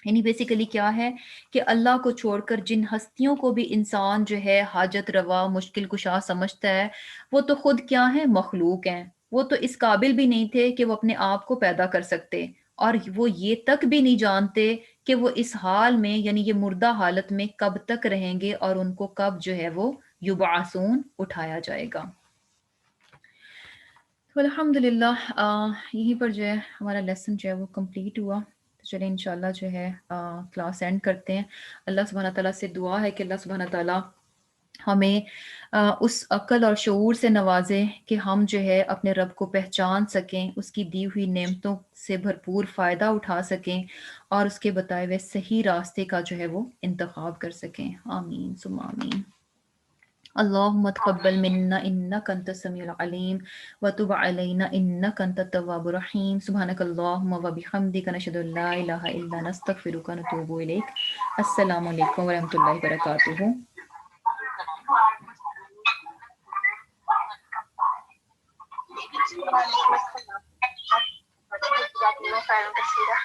یعنی بیسیکلی کیا ہے کہ اللہ کو چھوڑ کر جن ہستیوں کو بھی انسان جو ہے حاجت روا، مشکل کشا سمجھتا ہے، وہ تو خود کیا ہیں، مخلوق ہیں، وہ تو اس قابل بھی نہیں تھے کہ وہ اپنے آپ کو پیدا کر سکتے، اور وہ یہ تک بھی نہیں جانتے کہ وہ اس حال میں، یعنی یہ مردہ حالت میں کب تک رہیں گے، اور ان کو کب جو ہے وہ یبعثون اٹھایا جائے گا۔ تو الحمدللہ یہیں پر جو ہے ہمارا لیسن جو ہے وہ کمپلیٹ ہوا۔ تو چلیں انشاءاللہ جو ہے کلاس اینڈ کرتے ہیں۔ اللہ سبحانہ تعالیٰ سے دعا ہے کہ اللہ سبحانہ تعالیٰ ہمیں اس عقل اور شعور سے نوازے کہ ہم جو ہے اپنے رب کو پہچان سکیں، اس کی دی ہوئی نعمتوں سے بھرپور فائدہ اٹھا سکیں، اور اس کے بتائے ہوئے صحیح راستے کا جو ہے وہ انتخاب کر سکیں۔ آمین ثم آمین۔ اللهم تقبل منا انك انت السميع العليم وتب علينا انك انت التواب الرحيم سبحانك اللهم وبحمدك نشهد ان لا اله الا انت نستغفرك ونتوب اليك۔ السلام علیکم ورحمۃ اللہ وبرکاتہ۔ وعلیکم السلام، جزاک اللہ خیرا کثیرا۔